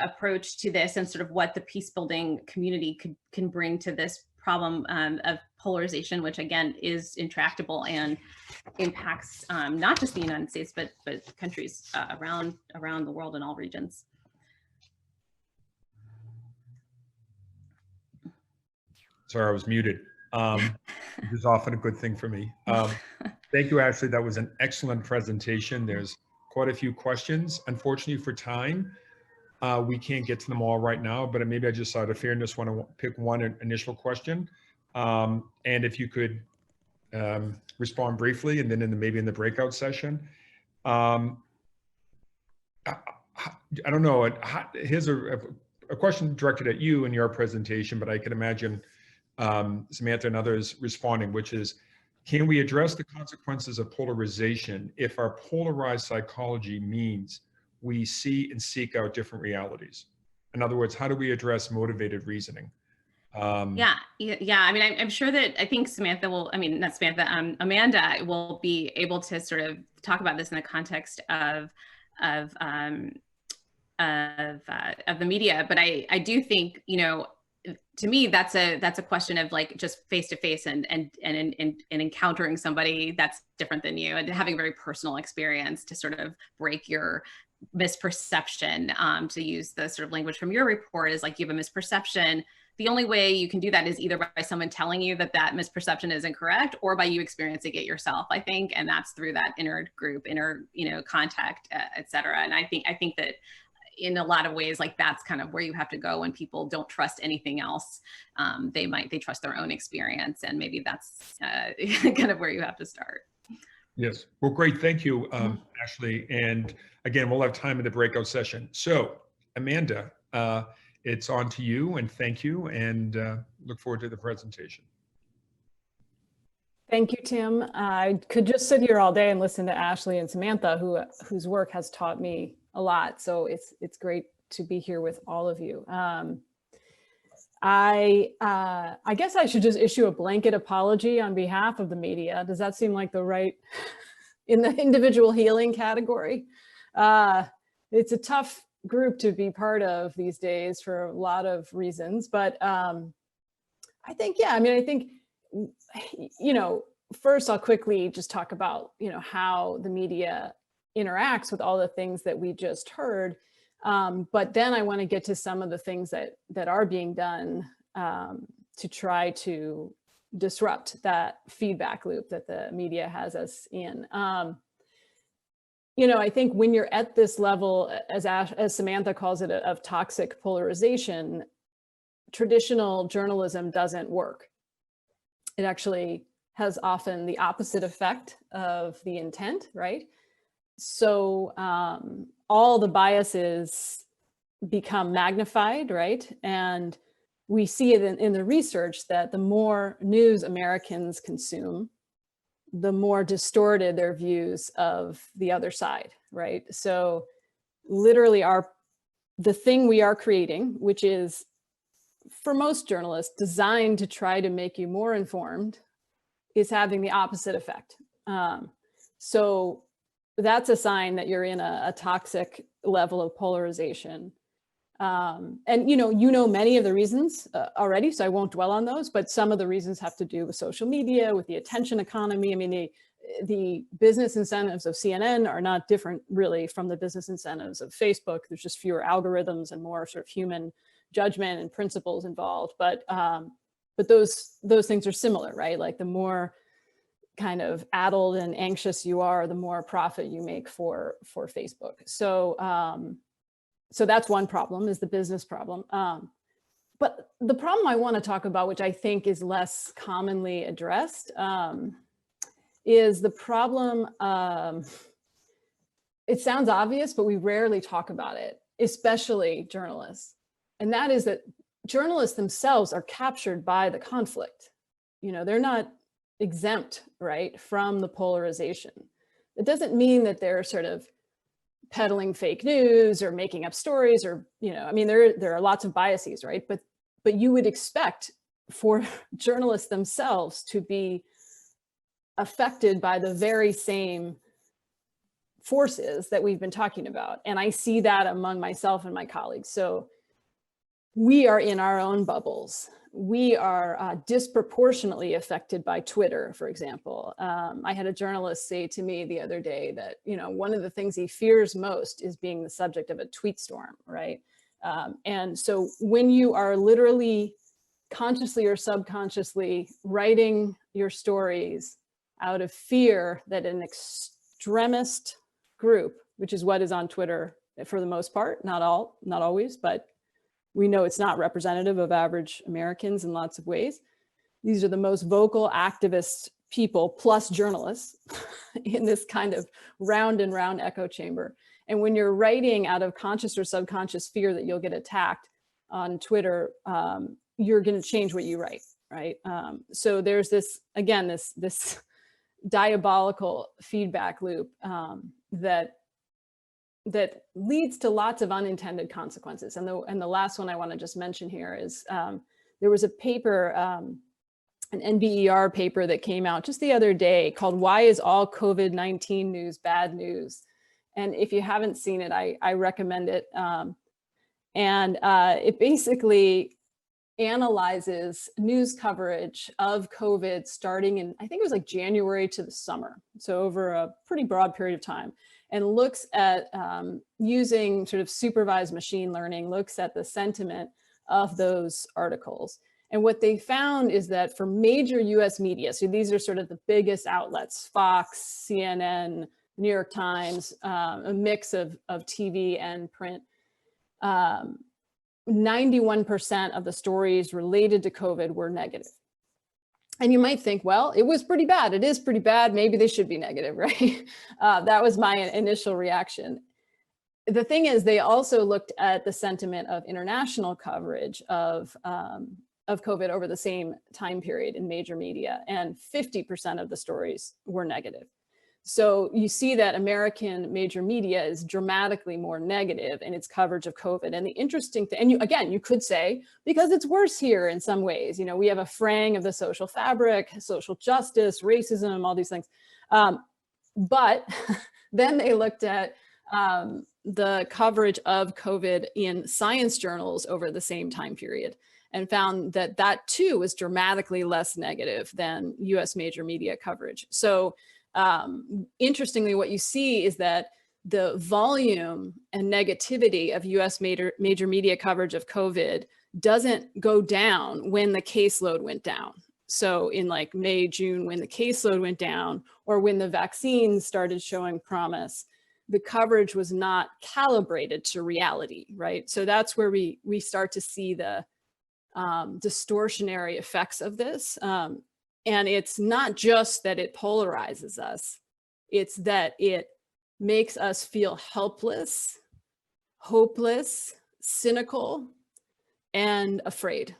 approach to this, and sort of what the peace building community can bring to this problem of polarization, which again is intractable and impacts not just the United States, but countries around the world in all regions. Sorry, I was muted. Which is often a good thing for me. Thank you, Ashley. That was an excellent presentation. There's quite a few questions. Unfortunately for time, we can't get to them all right now, but maybe I just out of fairness want to pick one initial question. And if you could respond briefly, and then maybe in the breakout session. I don't know, here's a question directed at you in your presentation, but I can imagine Samantha and others responding, which is, can we address the consequences of polarization if our polarized psychology means we see and seek out different realities? In other words, how do we address motivated reasoning? Yeah. I mean, I'm sure that I think Samantha will, I mean, not Samantha, Amanda will be able to sort of talk about this in the context of the media. But I do think, to me, that's a question of like just face to face and encountering somebody that's different than you, and having a very personal experience to sort of break your misperception. To use the sort of language from your report, is like, you have a misperception. The only way you can do that is either by someone telling you that misperception is incorrect, or by you experiencing it yourself, I think. And that's through that inner group, contact, et cetera. And I think that in a lot of ways, like, that's kind of where you have to go when people don't trust anything else. They trust their own experience, and maybe that's kind of where you have to start. Yes. Well, great. Thank you, Ashley. And again, we'll have time in the breakout session. So, Amanda, it's on to you, and thank you, and look forward to the presentation. Thank you, Tim. I could just sit here all day and listen to Ashley and Samantha, whose work has taught me a lot. So it's great to be here with all of you. I guess I should just issue a blanket apology on behalf of the media. Does that seem like the right, in the individual healing category? It's a tough group to be part of these days for a lot of reasons, but I think, yeah, I mean, I think, you know, first I'll quickly just talk about, you know, how the media interacts with all the things that we just heard. But then I want to get to some of the things that are being done to try to disrupt that feedback loop that the media has us in. You know, I think when you're at this level, as Samantha calls it, of toxic polarization, traditional journalism doesn't work. It actually has often the opposite effect of the intent, right? So all the biases become magnified, right? And we see it in the research that the more news Americans consume, the more distorted their views of the other side, right? So literally the thing we are creating, which is for most journalists designed to try to make you more informed, is having the opposite effect. So that's a sign that you're in a toxic level of polarization. And you know many of the reasons already, so I won't dwell on those, but some of the reasons have to do with social media, with the attention economy. I mean, the business incentives of CNN are not different really from the business incentives of Facebook. There's just fewer algorithms and more sort of human judgment and principles involved, but those things are similar, right? Like the more kind of addled and anxious you are, the more profit you make for Facebook. So so that's one problem, is the business problem. But the problem I want to talk about, which I think is less commonly addressed, is the problem. It sounds obvious, but we rarely talk about it, especially journalists. And that is that journalists themselves are captured by the conflict. You know, they're not exempt, right, from the polarization. It doesn't mean that they're sort of peddling fake news or making up stories, or, you know, I mean, there are lots of biases, right? But you would expect for journalists themselves to be affected by the very same forces that we've been talking about. And I see that among myself and my colleagues. So we are in our own bubbles. We are disproportionately affected by Twitter, for example. I had a journalist say to me the other day that, you know, one of the things he fears most is being the subject of a tweet storm, right? And so when you are literally consciously or subconsciously writing your stories out of fear that an extremist group, which is what is on Twitter for the most part, not always, but we know it's not representative of average Americans in lots of ways. These are the most vocal activist people plus journalists in this kind of round and round echo chamber. And when you're writing out of conscious or subconscious fear that you'll get attacked on Twitter, you're going to change what you write, right? So there's this, again, this diabolical feedback loop that leads to lots of unintended consequences. And the last one I want to just mention here is there was a paper, an NBER paper that came out just the other day called "Why is all COVID-19 news bad news?" And if you haven't seen it, I recommend it. And it basically analyzes news coverage of COVID starting in, I think it was like January to the summer. So over a pretty broad period of time, and looks at using sort of supervised machine learning, looks at the sentiment of those articles. And what they found is that for major US media, so these are sort of the biggest outlets, Fox, CNN, New York Times, a mix of TV and print, 91% of the stories related to COVID were negative. And you might think, well, it was pretty bad. It is pretty bad. Maybe they should be negative, right? That was my initial reaction. The thing is, they also looked at the sentiment of international coverage of COVID over the same time period in major media, and 50% of the stories were negative. So you see that American major media is dramatically more negative in its coverage of COVID. And the interesting thing, and again, you could say, because it's worse here in some ways, we have a fraying of the social fabric, social justice, racism, all these things. But then they looked at the coverage of COVID in science journals over the same time period, and found that that too was dramatically less negative than US major media coverage. So interestingly, what you see is that the volume and negativity of US major media coverage of COVID doesn't go down when the caseload went down. So in like May, June, when the caseload went down, or when the vaccines started showing promise, the coverage was not calibrated to reality, right? So that's where we start to see the distortionary effects of this. And it's not just that it polarizes us, it's that it makes us feel helpless, hopeless, cynical, and afraid.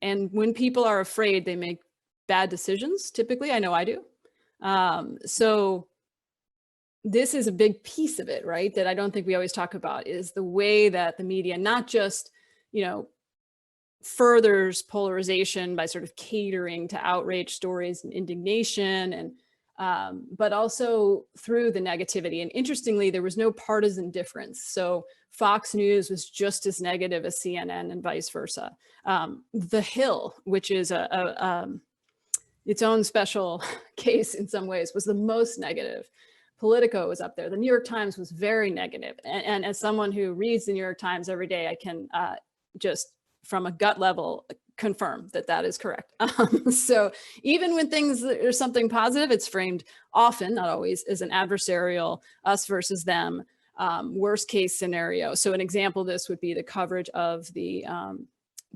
And when people are afraid, they make bad decisions, typically. I know I do. So this is a big piece of it, right? That I don't think we always talk about, is the way that the media not just, furthers polarization by sort of catering to outrage stories and indignation, and but also through the negativity. And interestingly, there was no partisan difference. So Fox News was just as negative as CNN and vice versa. The Hill, which is its own special case in some ways, was the most negative. Politico was up there. The New York Times was very negative. And as someone who reads the New York Times every day, I can just from a gut level confirm that that is correct. So even when there's something positive, it's framed often, not always, as an adversarial us versus them, worst case scenario. So an example of this would be the coverage of the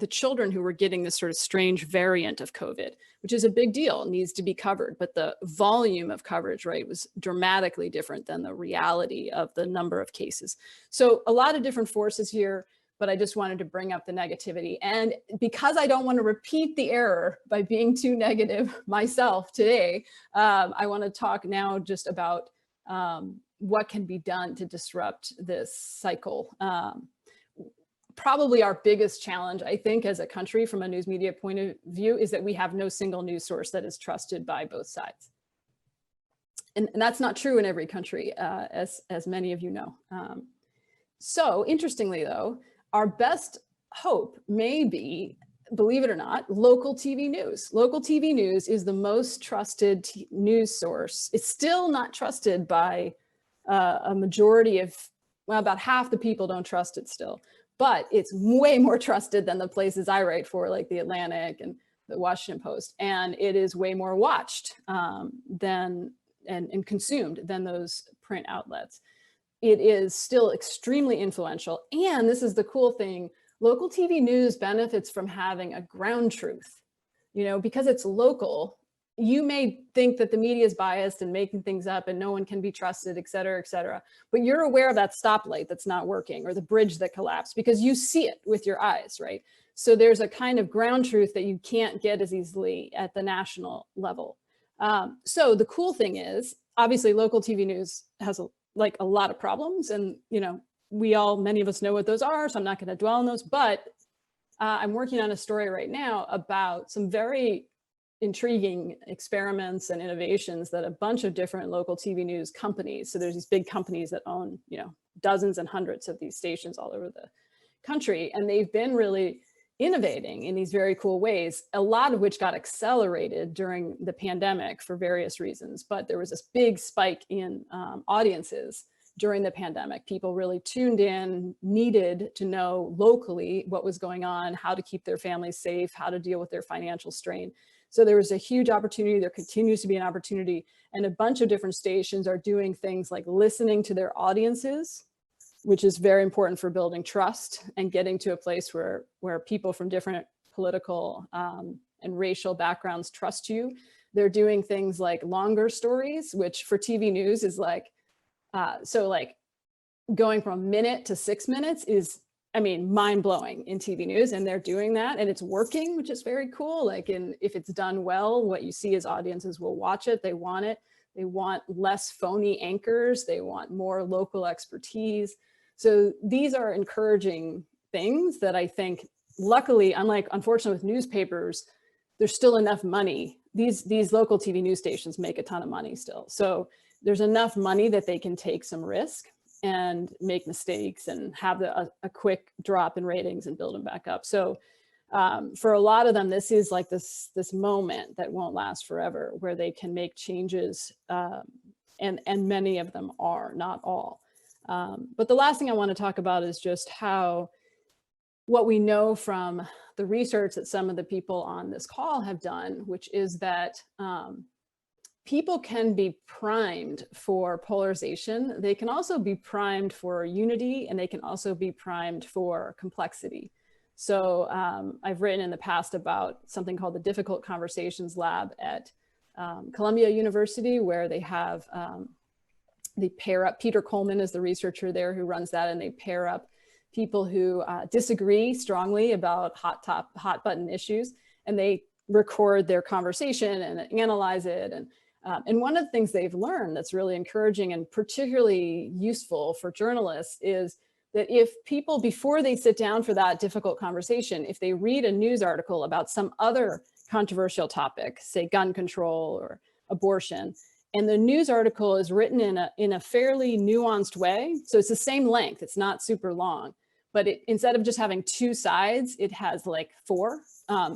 children who were getting this sort of strange variant of COVID, which is a big deal, needs to be covered. But the volume of coverage, right, was dramatically different than the reality of the number of cases. So a lot of different forces here, but I just wanted to bring up the negativity. And because I don't want to repeat the error by being too negative myself today, I want to talk now just about what can be done to disrupt this cycle. Probably our biggest challenge, I think, as a country from a news media point of view, is that we have no single news source that is trusted by both sides. And that's not true in every country, as many of you know. So interestingly, though, our best hope may be, believe it or not, local TV news. Local TV news is the most trusted news source. It's still not trusted by a majority of, well, about half the people don't trust it still, but it's way more trusted than the places I write for, like the Atlantic and the Washington Post. And it is way more watched and consumed than those print outlets. It is still extremely influential. And this is the cool thing, local TV news benefits from having a ground truth. Because it's local, you may think that the media is biased and making things up and no one can be trusted, et cetera, but you're aware of that stoplight that's not working or the bridge that collapsed because you see it with your eyes, right? So there's a kind of ground truth that you can't get as easily at the national level. So the cool thing is, obviously local TV news has a lot of problems, and many of us know what those are, so I'm not going to dwell on those, but I'm working on a story right now about some very intriguing experiments and innovations that a bunch of different local TV news companies, so there's these big companies that own dozens and hundreds of these stations all over the country, and they've been really innovating in these very cool ways, a lot of which got accelerated during the pandemic for various reasons. But there was this big spike in audiences during the pandemic. People really tuned in, needed to know locally what was going on, how to keep their families safe, how to deal with their financial strain. So there was a huge opportunity. There continues to be an opportunity. And a bunch of different stations are doing things like listening to their audiences, which is very important for building trust and getting to a place where people from different political and racial backgrounds trust you. They're doing things like longer stories, which for TV news is like, so like going from a minute to 6 minutes is, I mean, mind-blowing in TV news, and they're doing that, and it's working, which is very cool. Like, if it's done well, what you see is audiences will watch it. They want it. They want less phony anchors. They want more local expertise. So these are encouraging things that I think, luckily, unfortunately with newspapers, there's still enough money. These local TV news stations make a ton of money still. So there's enough money that they can take some risk and make mistakes and have a quick drop in ratings and build them back up. So for a lot of them, this is like this moment that won't last forever, where they can make changes, and many of them are, not all. But the last thing I want to talk about is just what we know from the research that some of the people on this call have done, which is that people can be primed for polarization. They can also be primed for unity, and they can also be primed for complexity. So I've written in the past about something called the Difficult Conversations Lab at Columbia University, where they have, they pair up, Peter Coleman is the researcher there who runs that, and they pair up people who disagree strongly about hot button issues, and they record their conversation and analyze it. And one of the things they've learned that's really encouraging and particularly useful for journalists is that if people, before they sit down for that difficult conversation, if they read a news article about some other controversial topic, say gun control or abortion, and the news article is written in a fairly nuanced way, so it's the same length, it's not super long, but instead of just having 2 sides, it has like 4,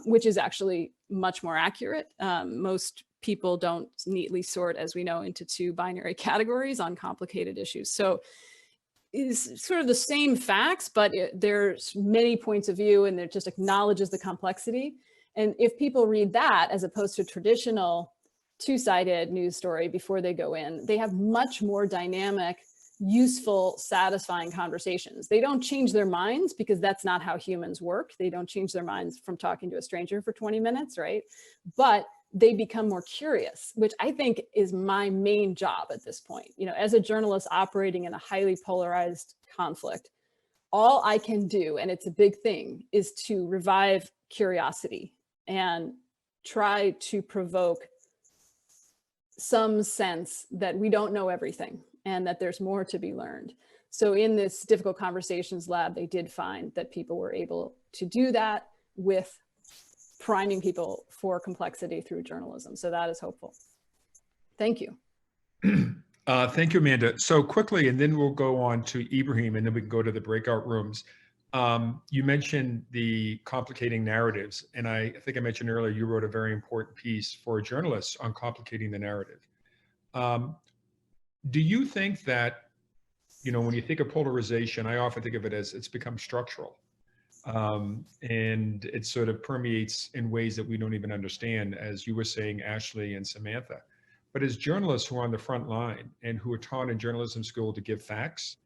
which is actually much more accurate. Most people don't neatly sort, as we know, into 2 binary categories on complicated issues. So it's sort of the same facts, but there's many points of view, and it just acknowledges the complexity. And if people read that as opposed to a traditional 2-sided news story before they go in, they have much more dynamic, useful, satisfying conversations. They don't change their minds, because that's not how humans work. They don't change their minds from talking to a stranger for 20 minutes, right? But they become more curious, which I think is my main job at this point. You know, as a journalist operating in a highly polarized conflict, all I can do, and it's a big thing, is to revive curiosity and try to provoke some sense that we don't know everything and that there's more to be learned. So in this Difficult Conversations Lab, they did find that people were able to do that with priming people for complexity through journalism. So that is hopeful. Thank you. Thank you, Amanda. So quickly, and then we'll go on to Ibrahim, and then we can go to the breakout rooms. You mentioned the complicating narratives, and I think I mentioned earlier, you wrote a very important piece for journalists on complicating the narrative. Do you think that, you know, when you think of polarization, I often think of it as it's become structural. And it sort of permeates in ways that we don't even understand, as you were saying, Ashley and Samantha. But as journalists who are on the front line and who are taught in journalism school to give facts,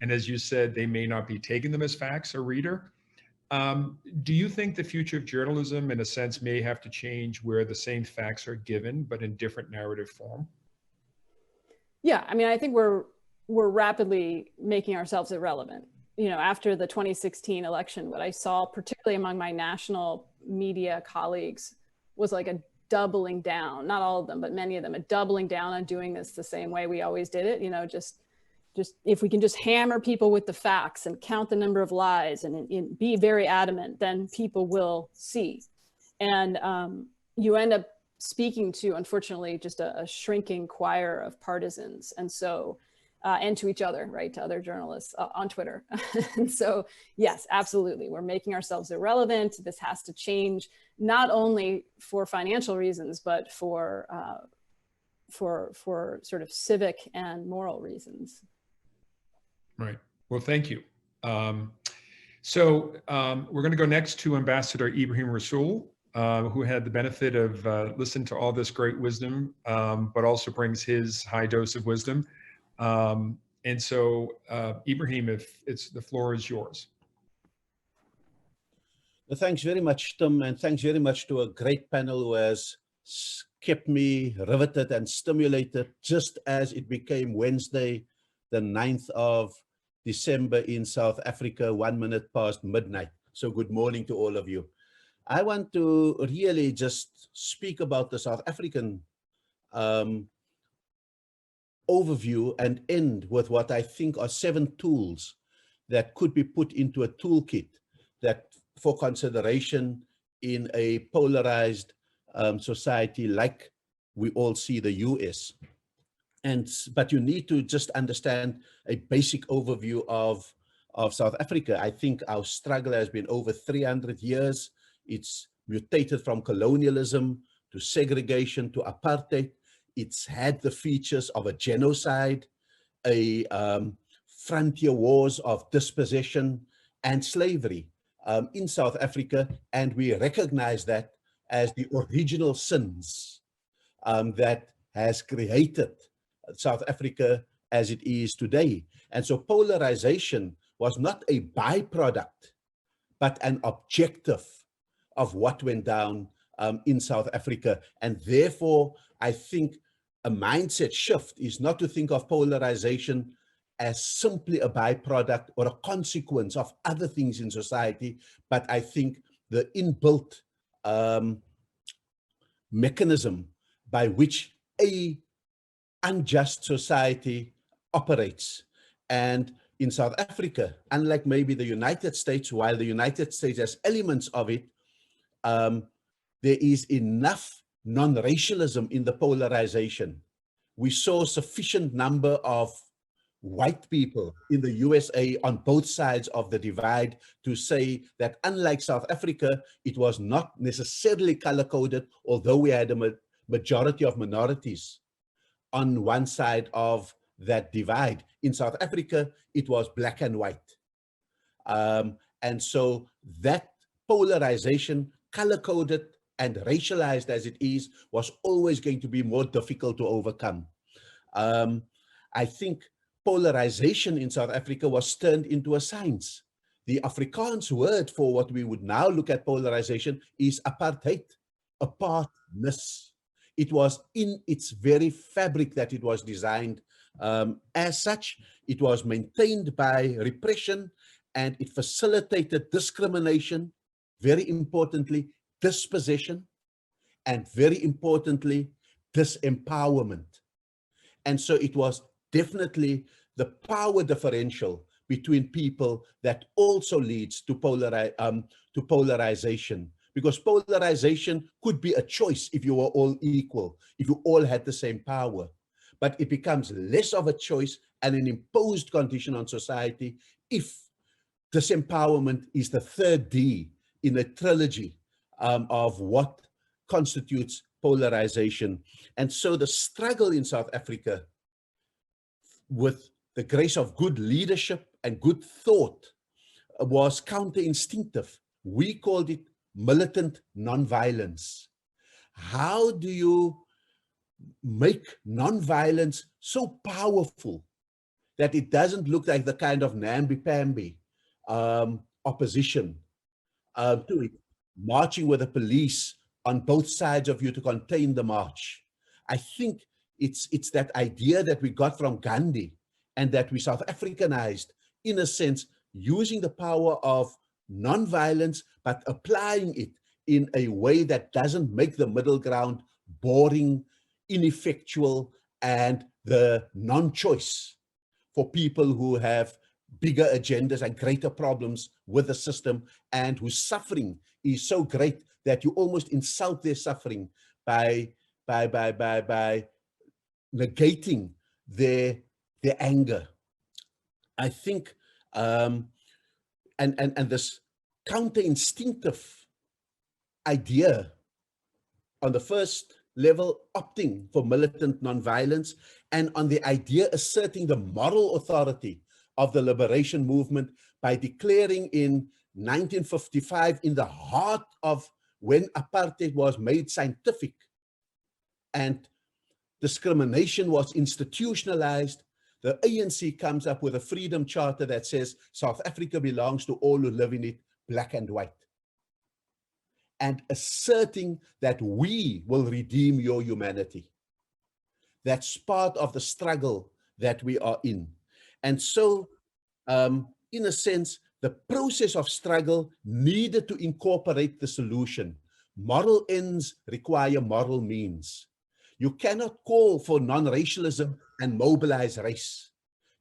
and as you said, they may not be taking them as facts, a reader, do you think the future of journalism, in a sense, may have to change where the same facts are given, but in different narrative form? Yeah, I mean, I think we're rapidly making ourselves irrelevant. You know, after the 2016 election, what I saw, particularly among my national media colleagues, was like a doubling down, not all of them, but many of them, a doubling down on doing this the same way we always did it. You know, just if we can just hammer people with the facts and count the number of lies and be very adamant, then people will see. And you end up speaking to, unfortunately, just a shrinking choir of partisans. And so, and to each other, right, to other journalists on Twitter. And so, yes, absolutely, we're making ourselves irrelevant. This has to change, not only for financial reasons, but for sort of civic and moral reasons. Right. Well, thank you. So we're going to go next to Ambassador Ibrahim Rasool, who had the benefit of listening to all this great wisdom, but also brings his high dose of wisdom. And so, Ibrahim, if the floor is yours. Thanks very much, Tim, and thanks very much to a great panel who has kept me riveted and stimulated just as it became Wednesday, the 9th of December in South Africa, 1 minute past midnight. So good morning to all of you. I want to really just speak about the South African overview and end with what I think are 7 tools that could be put into a toolkit that for consideration in a polarized society like we all see the US. But you need to just understand a basic overview of South Africa. I think our struggle has been over 300 years. It's mutated from colonialism to segregation to apartheid. It's had the features of a genocide, a frontier wars of dispossession and slavery in South Africa. And we recognize that as the original sins that has created South Africa as it is today. And so polarization was not a byproduct, but an objective of what went down in South Africa. And therefore, I think a mindset shift is not to think of polarization as simply a byproduct or a consequence of other things in society, but I think the inbuilt mechanism by which a unjust society operates. And in South Africa, unlike maybe the United States, while the United States has elements of it, there is enough non-racialism in the polarization. We saw sufficient number of white people in the USA on both sides of the divide to say that unlike South Africa, it was not necessarily color-coded, although we had a majority of minorities on one side of that divide. In South Africa, it was black and white. And so that polarization, color-coded and racialized as it is, was always going to be more difficult to overcome. I think polarization in South Africa was turned into a science. The Afrikaans word for what we would now look at polarization is apartheid, apartness. It was in its very fabric that it was designed. As such, it was maintained by repression and it facilitated discrimination, very importantly, dispossession, and very importantly, disempowerment. And so it was definitely the power differential between people that also leads to polarization. Because polarization could be a choice if you were all equal, if you all had the same power. But it becomes less of a choice and an imposed condition on society if disempowerment is the third D in a trilogy of what constitutes polarization. And so the struggle in South Africa, with the grace of good leadership and good thought, was counterinstinctive. We called it militant nonviolence. How do you make nonviolence so powerful that it doesn't look like the kind of namby-pamby opposition to it, marching with the police on both sides of you to contain the march? I think it's that idea that we got from Gandhi and that we South Africanized, in a sense, using the power of non-violence, but applying it in a way that doesn't make the middle ground boring, ineffectual, and the non-choice for people who have bigger agendas and greater problems with the system and whose suffering is so great that you almost insult their suffering by negating their anger. I think, and this counter-instinctive idea on the first level, opting for militant nonviolence, and on the idea asserting the moral authority of the liberation movement by declaring in 1955, in the heart of when apartheid was made scientific and discrimination was institutionalized, the ANC comes up with a freedom charter that says South Africa belongs to all who live in it, black and white. and asserting that we will redeem your humanity. That's part of the struggle that we are in. And so, in a sense, the process of struggle needed to incorporate the solution. Moral ends require moral means. You cannot call for non-racialism and mobilize race.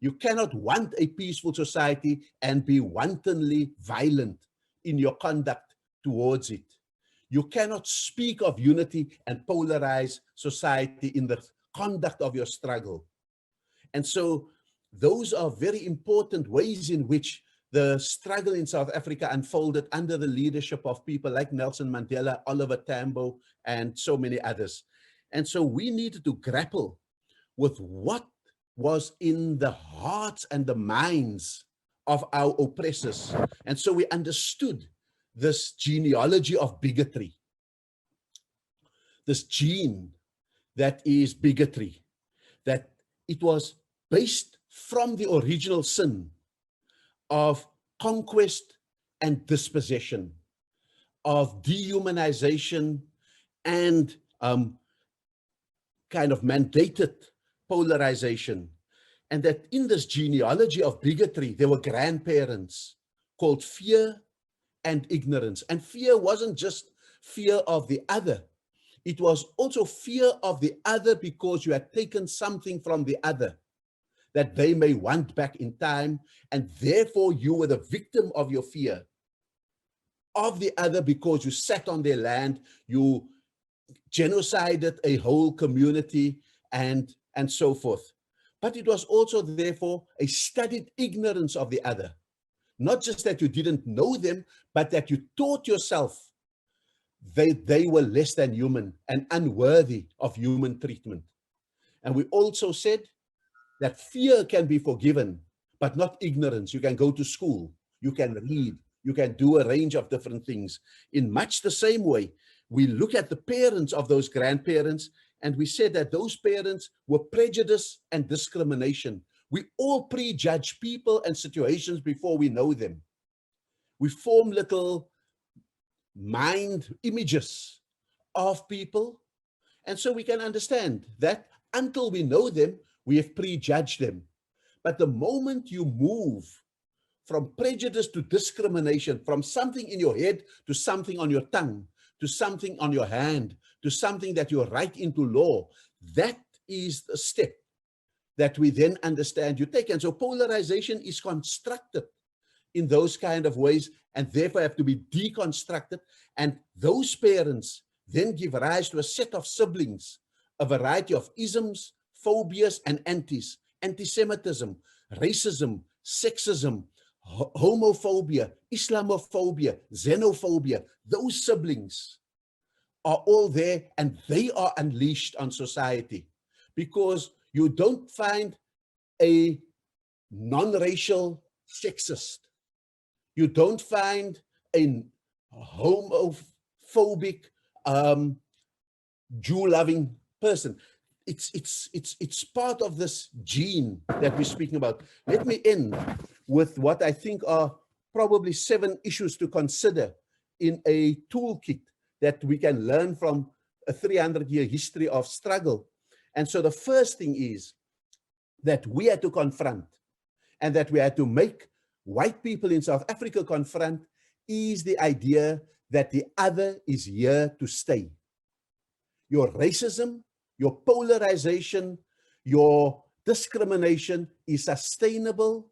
You cannot want a peaceful society and be wantonly violent in your conduct towards it. You cannot speak of unity and polarize society in the conduct of your struggle. And so those are very important ways in which the struggle in South Africa unfolded under the leadership of people like Nelson Mandela, Oliver Tambo, and so many others. And so we needed to grapple with what was in the hearts and the minds of our oppressors. And so we understood this genealogy of bigotry, this gene that is bigotry, that it was based from the original sin of conquest and dispossession, of dehumanization and kind of mandated polarization. And that in this genealogy of bigotry, there were grandparents called fear and ignorance. And fear wasn't just fear of the other. It was also fear of the other because you had taken something from the other that they may want back in time, and therefore you were the victim of your fear of the other because you sat on their land, you genocided a whole community, and so forth. But it was also therefore a studied ignorance of the other. Not just that you didn't know them, but that you taught yourself they were less than human and unworthy of human treatment. And we also said that fear can be forgiven, but not ignorance. You can go to school, you can read, you can do a range of different things. In much the same way, we look at the parents of those grandparents, and we said that those parents were prejudice and discrimination. We all prejudge people and situations before we know them. We form little mind images of people. And so we can understand that until we know them, we have prejudged them. But the moment you move from prejudice to discrimination, from something in your head to something on your tongue, to something on your hand, to something that you write into law, that is the step that we then understand you take. And so polarization is constructed in those kind of ways, and therefore have to be deconstructed. And those parents then give rise to a set of siblings, a variety of isms, phobias, and antis, anti-Semitism, racism, sexism, homophobia, Islamophobia, xenophobia. Those siblings are all there, and they are unleashed on society, because you don't find a non-racial sexist. You don't find a homophobic, Jew-loving person. It's part of this gene that we're speaking about. Let me end with what I think are probably 7 issues to consider in a toolkit that we can learn from a 300-year history of struggle. And so the first thing is that we had to confront, and that we had to make white people in South Africa confront, is the idea that the other is here to stay. Your racism, your polarization, your discrimination is sustainable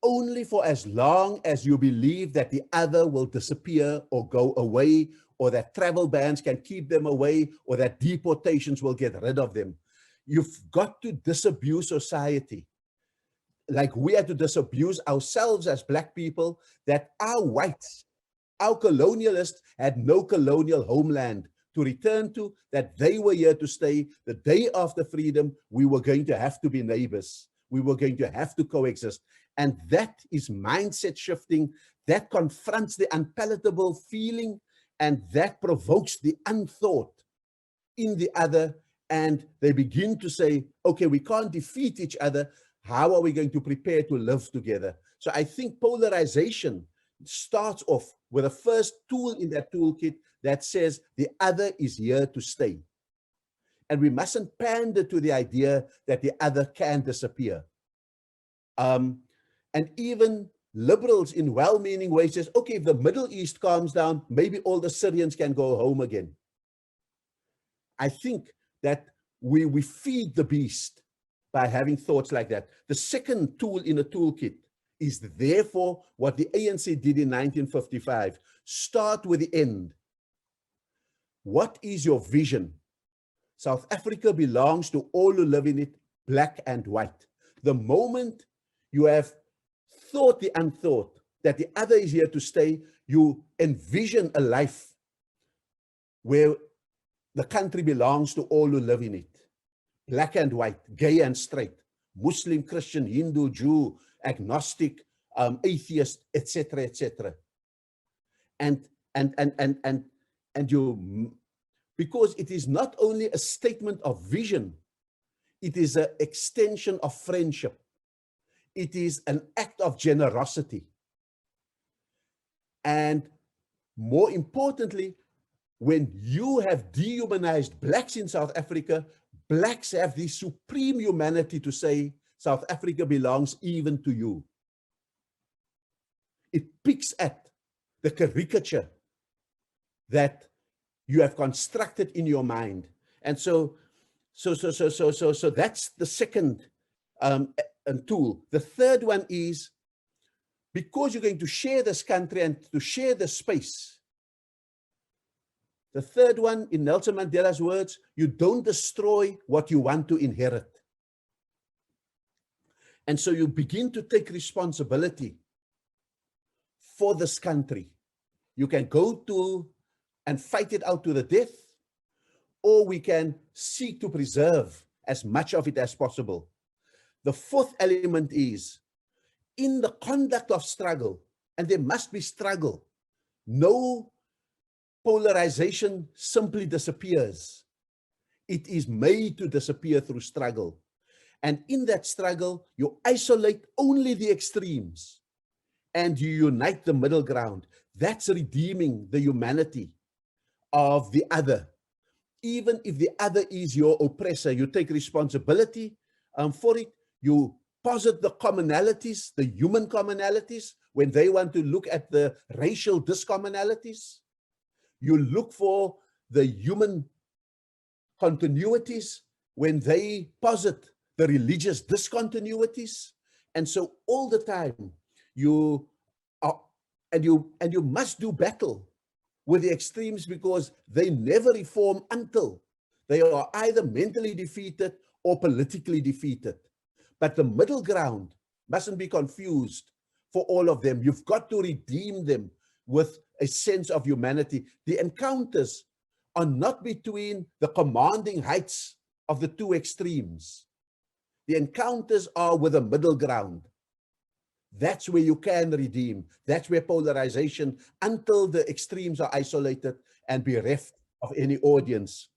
only for as long as you believe that the other will disappear or go away, or that travel bans can keep them away, or that deportations will get rid of them. You've got to disabuse society, like we had to disabuse ourselves as Black people, that our whites, our colonialists, had no colonial homeland to return to, that they were here to stay. The day after freedom, we were going to have to be neighbors. We were going to have to coexist. And that is mindset shifting, that confronts the unpalatable feeling, and that provokes the unthought in the other. And they begin to say, okay, we can't defeat each other. How are we going to prepare to live together? So I think polarization starts off with a first tool in that toolkit that says the other is here to stay. And we mustn't pander to the idea that the other can disappear. And even liberals in well-meaning ways says, okay, if the Middle East calms down, maybe all the Syrians can go home again. I think that we feed the beast by having thoughts like that. The second tool in a toolkit is therefore what the ANC did in 1955. Start with the end. What is your vision? South Africa belongs to all who live in it, black and white. The moment you have thought the unthought, that the other is here to stay, you envision a life where the country belongs to all who live in it. Black and white, gay and straight, Muslim, Christian, Hindu, Jew, agnostic, atheist, etc., etc. And you, because it is not only a statement of vision, it is an extension of friendship. It is an act of generosity. And more importantly, when you have dehumanized blacks in South Africa, blacks have the supreme humanity to say, South Africa belongs even to you. It picks at the caricature that you have constructed in your mind. And so that's the second tool. The third one is, because you're going to share this country and to share the space, the third one, in Nelson Mandela's words, you don't destroy what you want to inherit. And so you begin to take responsibility for this country. You can go to and fight it out to the death, or we can seek to preserve as much of it as possible. The fourth element is, in the conduct of struggle, and there must be struggle, no polarization simply disappears. It is made to disappear through struggle. And in that struggle, you isolate only the extremes and you unite the middle ground. That's redeeming the humanity of the other. Even if the other is your oppressor, you take responsibility for it. You posit the commonalities, the human commonalities, when they want to look at the racial discommonalities. You look for the human continuities when they posit the religious discontinuities. And so all the time you are, and you must do battle with the extremes, because they never reform until they are either mentally defeated or politically defeated. But the middle ground mustn't be confused for all of them. You've got to redeem them with a sense of humanity. The encounters are not between the commanding heights of the two extremes. The encounters are with a middle ground. That's where you can redeem. That's where polarization, until the extremes are isolated and bereft of any audience.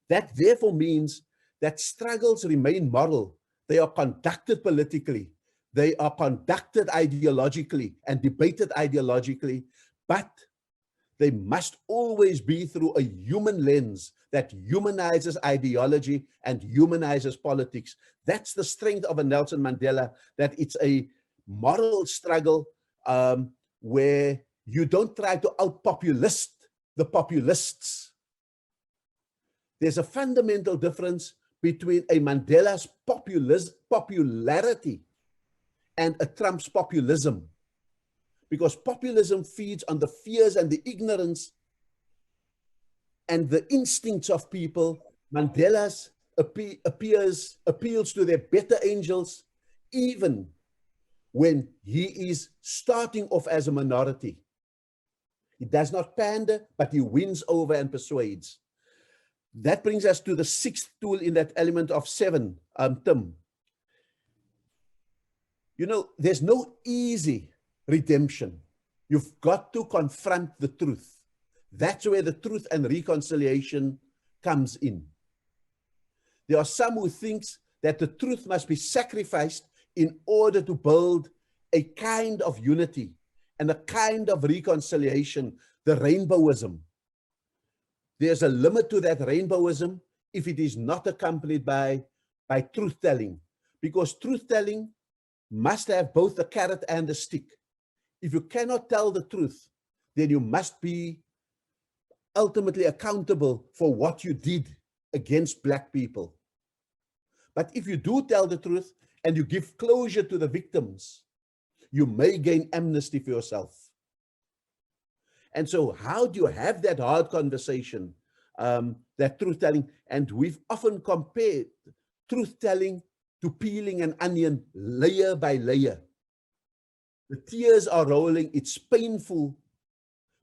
That therefore means that struggles remain moral. They are conducted politically. They are conducted ideologically and debated ideologically, but they must always be through a human lens that humanizes ideology and humanizes politics. That's the strength of a Nelson Mandela, that it's a moral struggle where you don't try to out-populist the populists. There's a fundamental difference between a Mandela's popularity and a Trump's populism, because populism feeds on the fears and the ignorance and the instincts of people. Mandela's appeals to their better angels, even when he is starting off as a minority. He does not pander, but he wins over and persuades. That brings us to the sixth tool in that element of 7, Tim. You know, there's no easy redemption. You've got to confront the truth. That's where the truth and reconciliation comes in. There are some who think that the truth must be sacrificed in order to build a kind of unity. and a kind of reconciliation, the rainbowism. There's a limit to that rainbowism if it is not accompanied by truth-telling, because truth-telling must have both the carrot and the stick. If you cannot tell the truth, then you must be ultimately accountable for what you did against Black people. But if you do tell the truth and you give closure to the victims, you may gain amnesty for yourself. And so how do you have that hard conversation, that truth-telling? And we've often compared truth-telling to peeling an onion layer by layer. The tears are rolling, it's painful,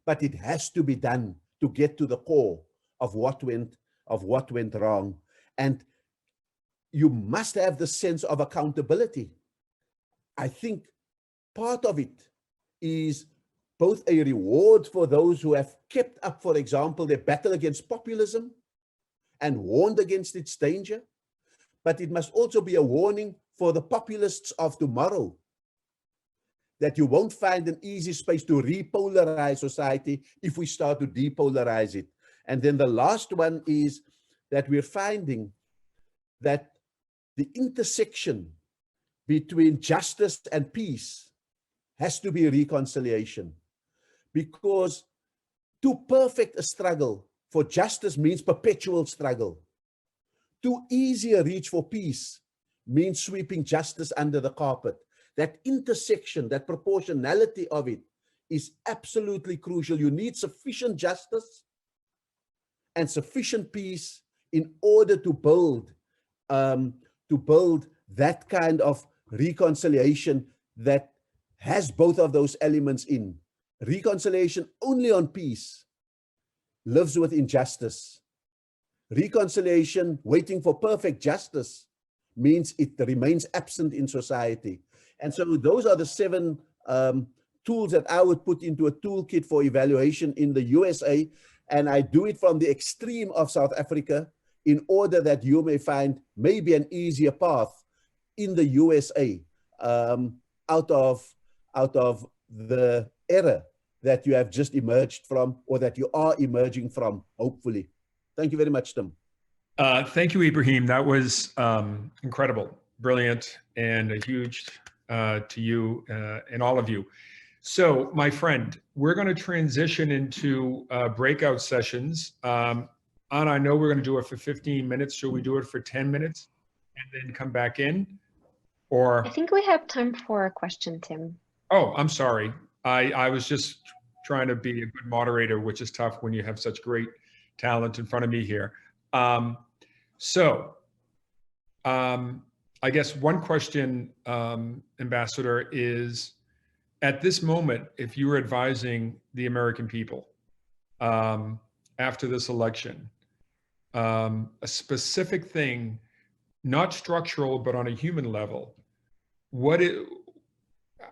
but it has to be done to get to the core of what went wrong. And you must have the sense of accountability. I think part of it is both a reward for those who have kept up, for example, their battle against populism and warned against its danger, but it must also be a warning for the populists of tomorrow, that you won't find an easy space to repolarize society if we start to depolarize it. And then the last one is that we're finding that the intersection between justice and peace has to be reconciliation, because too perfect a struggle for justice means perpetual struggle. Too easy a reach for peace means sweeping justice under the carpet. That intersection, that proportionality of it is absolutely crucial. You need sufficient justice and sufficient peace in order to build that kind of reconciliation that has both of those elements in. Reconciliation only on peace lives with injustice. Reconciliation waiting for perfect justice means it remains absent in society. And so those are the 7 tools that I would put into a toolkit for evaluation in the USA. And I do it from the extreme of South Africa in order that you may find maybe an easier path in the USA out of the error that you have just emerged from, or that you are emerging from, hopefully. Thank you very much, Tim. Thank you, Ibrahim. That was incredible, brilliant, and a huge to you and all of you. So, my friend, we're going to transition into breakout sessions. Anna, I know we're going to do it for 15 minutes. Should we do it for 10 minutes and then come back in? Or I think we have time for a question, Tim. Oh, I'm sorry. I was just trying to be a good moderator, which is tough when you have such great talent in front of me here. I guess one question, Ambassador, is at this moment, if you were advising the American people after this election, a specific thing, not structural, but on a human level,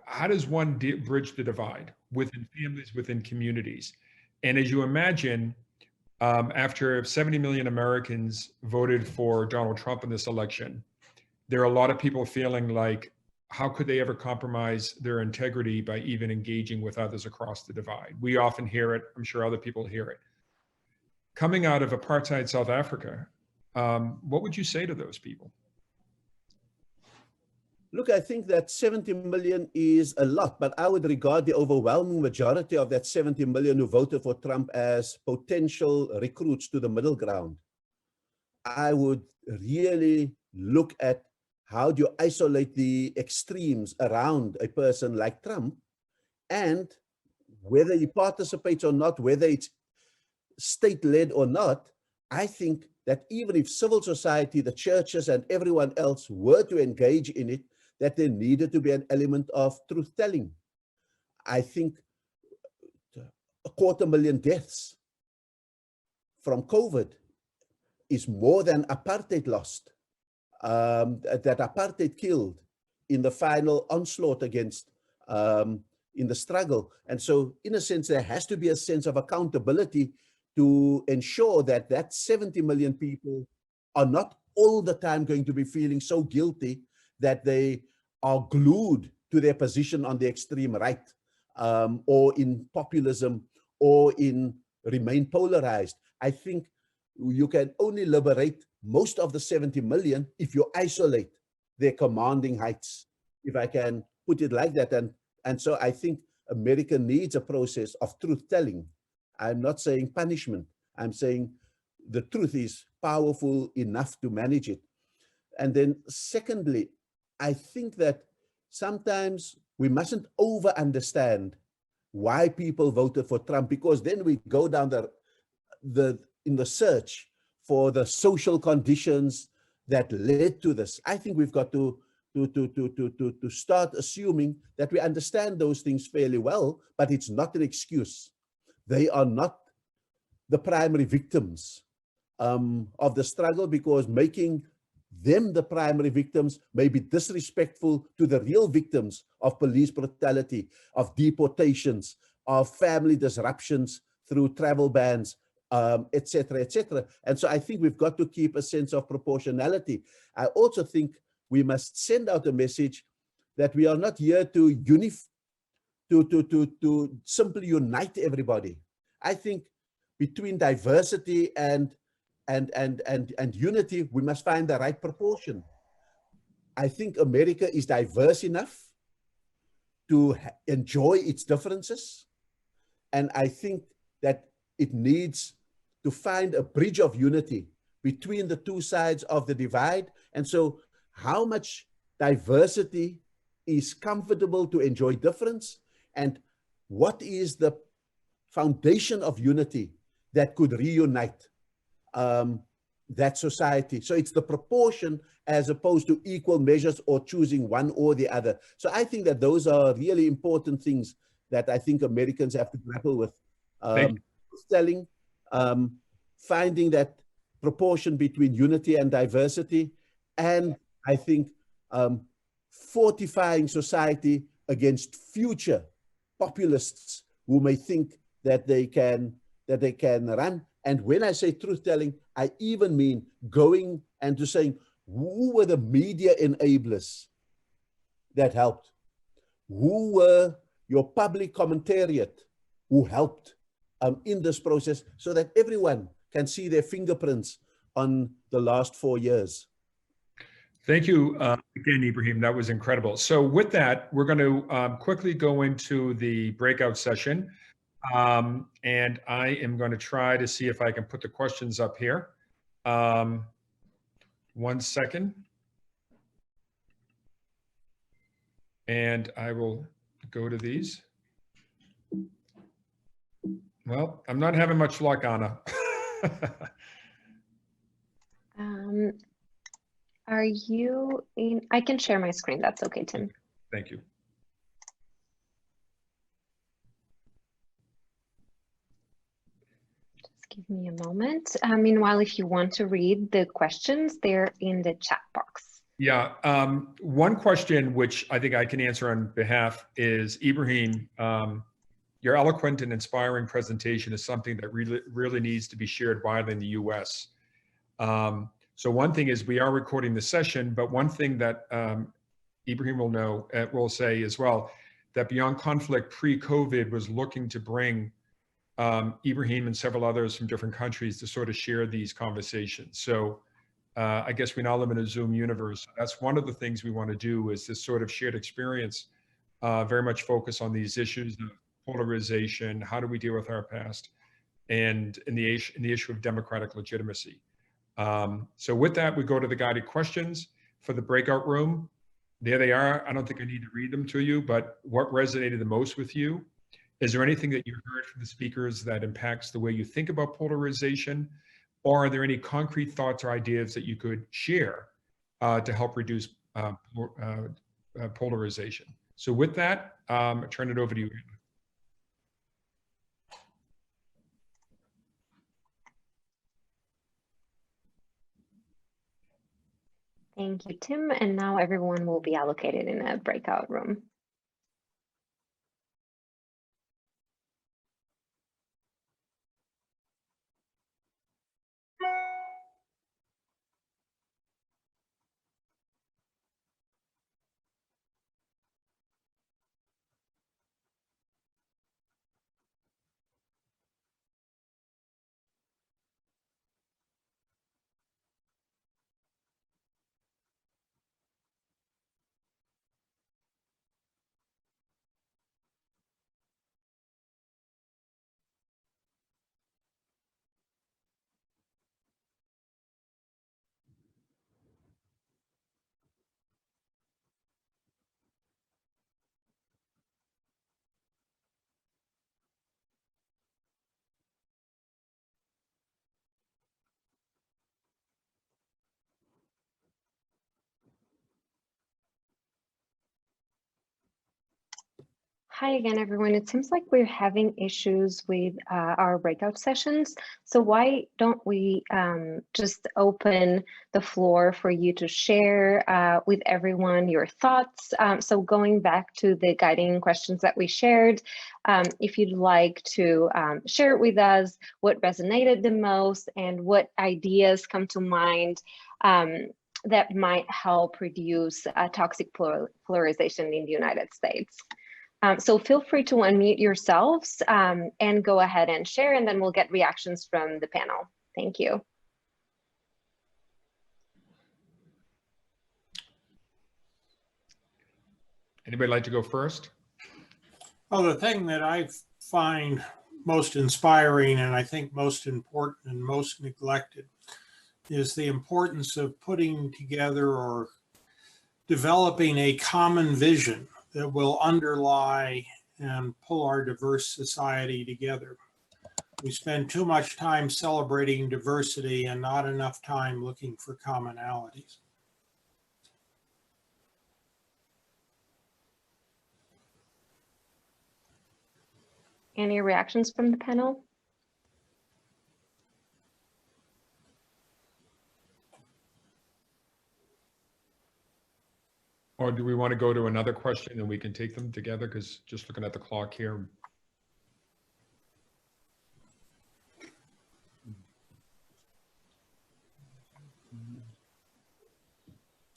how does one bridge the divide within families, within communities? And as you imagine, after 70 million Americans voted for Donald Trump in this election, there are a lot of people feeling like, how could they ever compromise their integrity by even engaging with others across the divide? We often hear it. I'm sure other people hear it. Coming out of apartheid South Africa, what would you say to those people? Look, I think that 70 million is a lot, but I would regard the overwhelming majority of that 70 million who voted for Trump as potential recruits to the middle ground. I would really look at how do you isolate the extremes around a person like Trump, and whether he participates or not, whether it's state-led or not. I think that even if civil society, the churches and everyone else were to engage in it, that there needed to be an element of truth-telling. I think 250,000 deaths from COVID is more than apartheid lost, that apartheid killed in the final onslaught against, in the struggle. And so in a sense, there has to be a sense of accountability to ensure that that 70 million people are not all the time going to be feeling so guilty that they are glued to their position on the extreme right. or in populism, or in remain polarized. I think you can only liberate most of the 70 million if you isolate their commanding heights, if I can put it like that. And so I think America needs a process of truth-telling. I'm not saying punishment. I'm saying the truth is powerful enough to manage it. And then secondly, I think that sometimes we mustn't over-understand why people voted for Trump, because then we go down in the search for the social conditions that led to this. I think we've got to start assuming that we understand those things fairly well, but it's not an excuse. They are not the primary victims of the struggle, because making them the primary victims may be disrespectful to the real victims of police brutality, of deportations, of family disruptions through travel bans, etc., etc. And so I think we've got to keep a sense of proportionality. I also think we must send out a message that we are not here to simply unite everybody. I think between diversity and unity, we must find the right proportion. I think America is diverse enough to enjoy its differences. And I think that it needs to find a bridge of unity between the two sides of the divide. And so how much diversity is comfortable to enjoy difference, and what is the foundation of unity that could reunite that society. So it's the proportion as opposed to equal measures or choosing one or the other. So I think that those are really important things that I think Americans have to grapple with. Telling, finding that proportion between unity and diversity, and I think fortifying society against future populists who may think that they can run. And when I say truth-telling, I even mean going and to saying, who were the media enablers that helped? Who were your public commentariat who helped in this process, so that everyone can see their fingerprints on the last 4 years? Thank you again, Ibrahim. That was incredible. So with that, we're going to quickly go into the breakout session. And I am going to try to see if I can put the questions up here. 1 second. And I will go to these. Well, I'm not having much luck, Anna. Are you in? I can share my screen. That's okay, Tim. Thank you. Give me a moment. Meanwhile, if you want to read the questions, they're in the chat box. Yeah. One question which I think I can answer on behalf is, Ibrahim, your eloquent and inspiring presentation is something that really needs to be shared widely in the US. So one thing is, we are recording the session, but one thing that Ibrahim will say as well, that Beyond Conflict pre-COVID was looking to bring Ibrahim and several others from different countries to sort of share these conversations. So I guess we now live in a Zoom universe. That's one of the things we want to do, is this sort of shared experience, very much focus on these issues of polarization, how do we deal with our past, and in the issue of democratic legitimacy. So with that, we go to the guided questions for the breakout room. There they are. I don't think I need to read them to you, but what resonated the most with you? Is there anything that you heard from the speakers that impacts the way you think about polarization? Or are there any concrete thoughts or ideas that you could share to help reduce polarization? So with that, I turn it over to you. Thank you, Tim. And now everyone will be allocated in a breakout room. Hi again, everyone. It seems like we're having issues with our breakout sessions. So why don't we just open the floor for you to share with everyone your thoughts? So going back to the guiding questions that we shared, if you'd like to share with us what resonated the most and what ideas come to mind that might help reduce toxic polarization in the United States. So feel free to unmute yourselves and go ahead and share, and then we'll get reactions from the panel. Thank you. Anybody like to go first? Well, the thing that I find most inspiring and I think most important and most neglected is the importance of putting together or developing a common vision that will underlie and pull our diverse society together. We spend too much time celebrating diversity and not enough time looking for commonalities. Any reactions from the panel? Or do we want to go to another question and we can take them together? Because just looking at the clock here.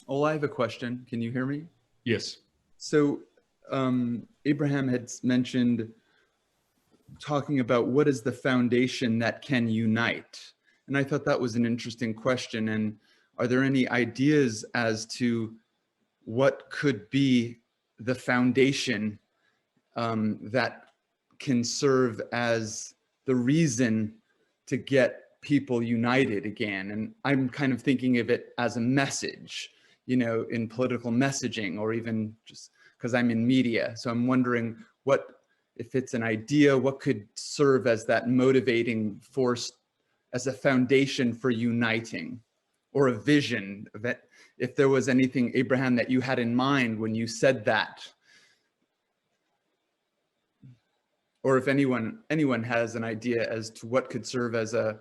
Oh, I have a question. Can you hear me? Yes. So Abraham had mentioned talking about what is the foundation that can unite? And I thought that was an interesting question. And are there any ideas as to what could be the foundation that can serve as the reason to get people united again? And I'm kind of thinking of it as a message, you know, in political messaging, or even just because I'm in media. So I'm wondering what, if it's an idea, what could serve as that motivating force, as a foundation for uniting, or a vision that, if there was anything, Abraham, that you had in mind when you said that, or if anyone has an idea as to what could serve as a,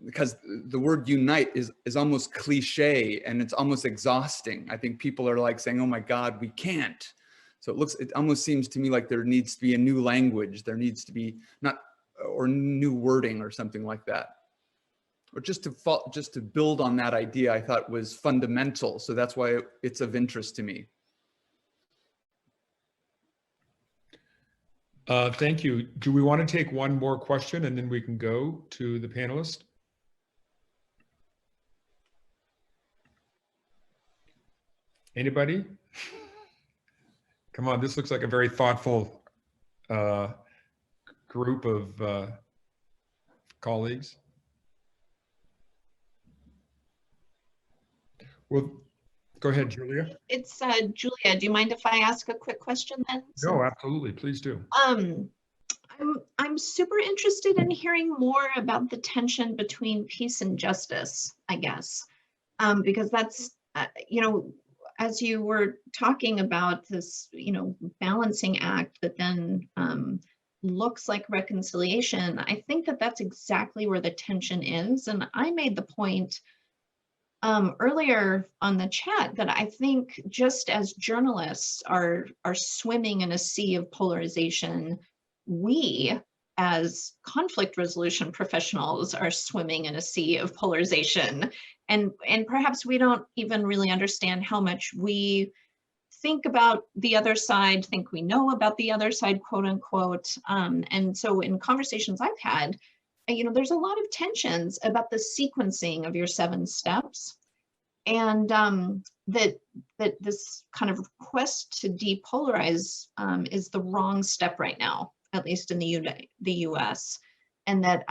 because the word unite is almost cliche and it's almost exhausting. I think people are like saying, oh my God, we can't. So it almost seems to me like there needs to be a new language. There needs to be or new wording or something like that. Or just to build on that idea, I thought was fundamental. So that's why it's of interest to me. Thank you. Do we want to take one more question and then we can go to the panelists? Anybody? Come on, this looks like a very thoughtful group of colleagues. Well, go ahead, Julia. It's Julia. Do you mind if I ask a quick question then? No, absolutely. Please do. I'm super interested in hearing more about the tension between peace and justice, I guess, because that's, you know, as you were talking about this, you know, balancing act that then looks like reconciliation, I think that that's exactly where the tension is. And I made the point earlier on the chat that I think just as journalists are swimming in a sea of polarization, we as conflict resolution professionals are swimming in a sea of polarization. And perhaps we don't even really understand how much we think about the other side, think we know about the other side, quote unquote. And so in conversations I've had, you know, there's a lot of tensions about the sequencing of your 7 steps, and that this kind of quest to depolarize is the wrong step right now, at least in the US, and that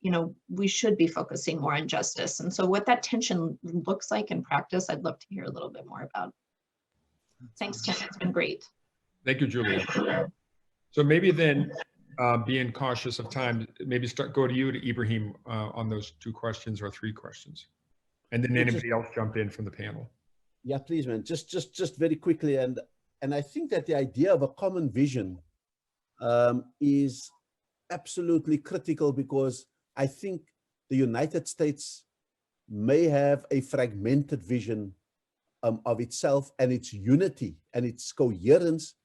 you know, we should be focusing more on justice. And so what that tension looks like in practice, I'd love to hear a little bit more about. Thanks, Tim. It's been great. Thank you, Julia. So maybe then, being cautious of time, maybe go to you, to Ibrahim, on those 2 questions or 3 questions, and then anybody else jump in from the panel. Yeah, please, man. Just very quickly, and And I think that the idea of a common vision is absolutely critical, because I think the United States may have a fragmented vision of itself, and its unity and its coherence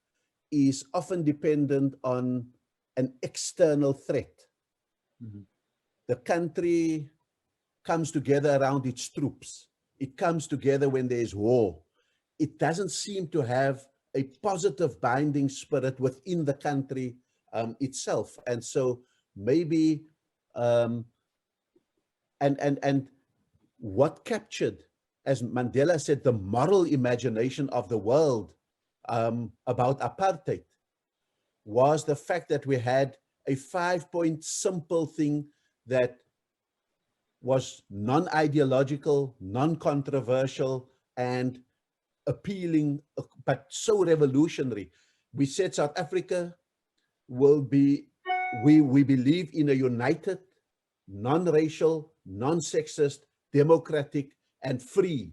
is often dependent on an external threat. Mm-hmm. The country comes together around its troops. It comes together when there is war. It doesn't seem to have a positive binding spirit within the country itself. And so maybe, and what captured, as Mandela said, the moral imagination of the world about apartheid was the fact that we had a 5-point simple thing that was non-ideological, non-controversial, and appealing, but so revolutionary. We said South Africa will be, we believe in a united, non-racial, non-sexist, democratic, and free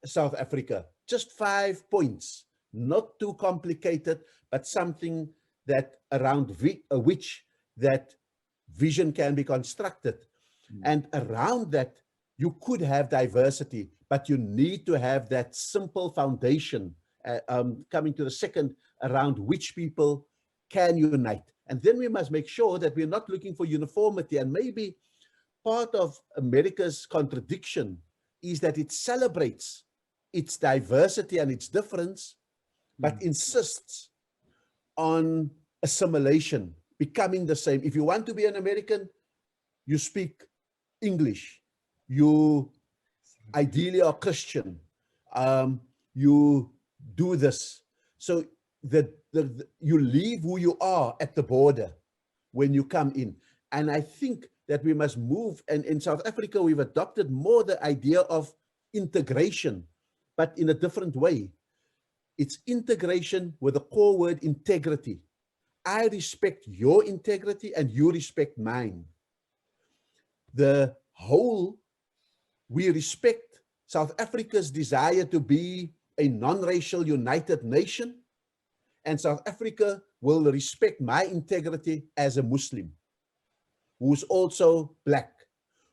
South Africa. Just 5 points, not too complicated, but something that around which that vision can be constructed. And around that, you could have diversity, but you need to have that simple foundation, coming to the second, around which people can unite. And then we must make sure that we're not looking for uniformity. And maybe part of America's contradiction is that it celebrates its diversity and its difference, but insists on assimilation, becoming the same. If you want to be an American, you speak English, you ideally are Christian, you do this. So you leave who you are at the border when you come in. And I think that we must move, and in South Africa, we've adopted more the idea of integration, but in a different way. It's integration with the core word integrity. I respect your integrity and you respect mine. The whole, we respect South Africa's desire to be a non-racial united nation, and South Africa will respect my integrity as a Muslim, who's also Black,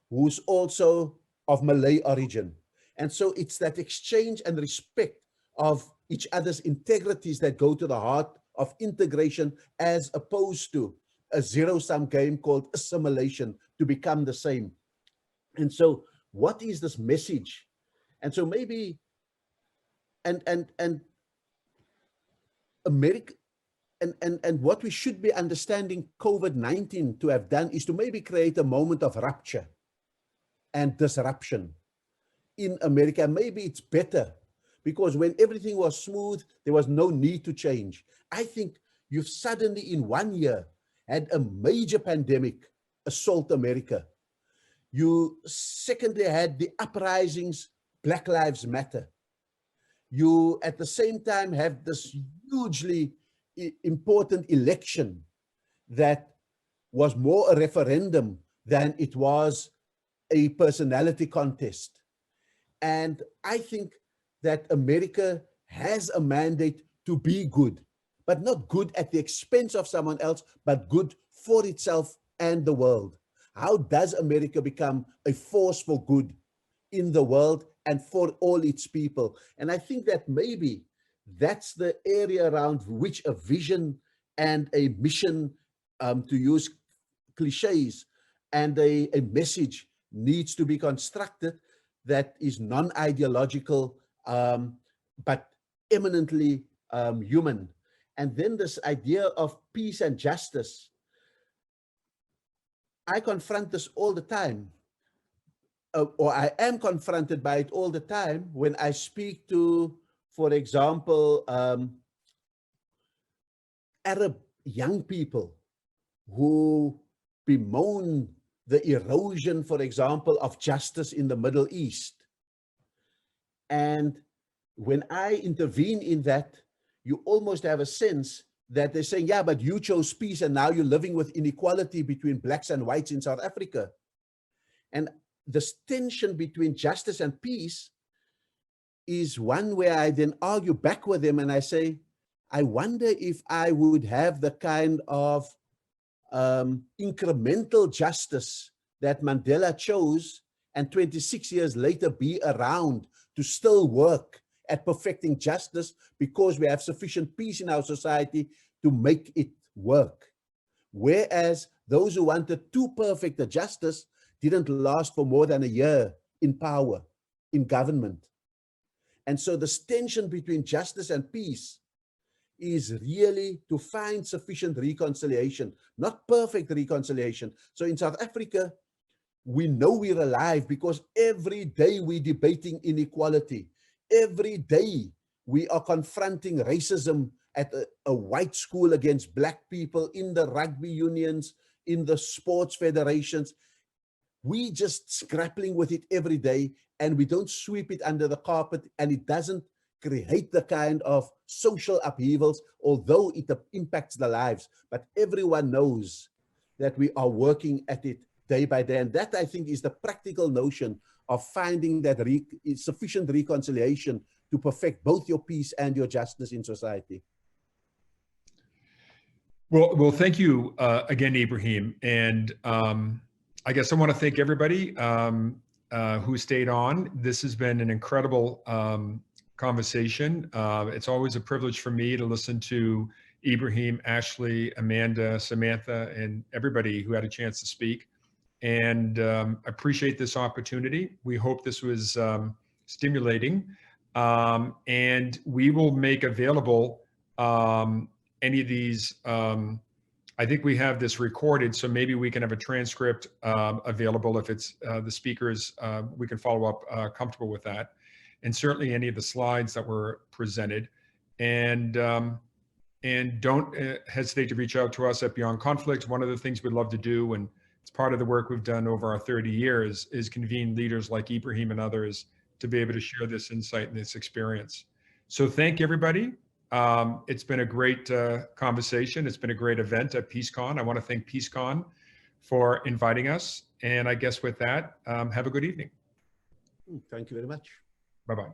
who's also of Malay origin. And so it's that exchange and respect of each other's integrities that go to the heart of integration, as opposed to a zero-sum game called assimilation to become the same. And so what is this message? And so maybe, and America, and what we should be understanding COVID-19 to have done is to maybe create a moment of rupture and disruption in America. Maybe it's better, because when everything was smooth, there was no need to change. I think you've suddenly in 1 year had a major pandemic assault America. You secondly had the uprisings, Black Lives Matter. You at the same time have this hugely important election that was more a referendum than it was a personality contest. And I think that America has a mandate to be good, but not good at the expense of someone else, but good for itself and the world. How does America become a force for good in the world and for all its people? And I think that maybe that's the area around which a vision and a mission, to use cliches, and a message needs to be constructed that is non-ideological, but eminently human. And then this idea of peace and justice, I confront this all the time, or I am confronted by it all the time when I speak to, for example, Arab young people who bemoan the erosion, for example, of justice in the Middle East. And when I intervene in that, you almost have a sense that they're saying, yeah, but you chose peace and now you're living with inequality between blacks and whites in South Africa. And this tension between justice and peace is one where I then argue back with them and I say, I wonder if I would have the kind of incremental justice that Mandela chose and 26 years later be around to still work at perfecting justice because we have sufficient peace in our society to make it work. Whereas those who wanted too perfect a justice didn't last for more than a year in power, in government. And so this tension between justice and peace is really to find sufficient reconciliation, not perfect reconciliation. So in South Africa, we know we're alive because every day we're debating inequality. Every day we are confronting racism at a white school against black people, in the rugby unions, in the sports federations. We just grappling with it every day, and we don't sweep it under the carpet, and it doesn't create the kind of social upheavals, although it impacts the lives. But everyone knows that we are working at it day by day. And that, I think, is the practical notion of finding that sufficient reconciliation to perfect both your peace and your justice in society. Well, thank you again, Ibrahim. And I guess I want to thank everybody who stayed on. This has been an incredible conversation. It's always a privilege for me to listen to Ibrahim, Ashley, Amanda, Samantha, and everybody who had a chance to speak. And appreciate this opportunity. We hope this was stimulating. And we will make available any of these. I think we have this recorded, so maybe we can have a transcript available if it's the speakers, we can follow up comfortable with that. And certainly any of the slides that were presented. And don't hesitate to reach out to us at Beyond Conflict. One of the things we'd love to do, and it's part of the work we've done over our 30 years, is convene leaders like Ibrahim and others to be able to share this insight and this experience. So thank everybody. It's been a great conversation. It's been a great event at PeaceCon. I want to thank PeaceCon for inviting us. And I guess with that, have a good evening. Thank you very much. Bye-bye.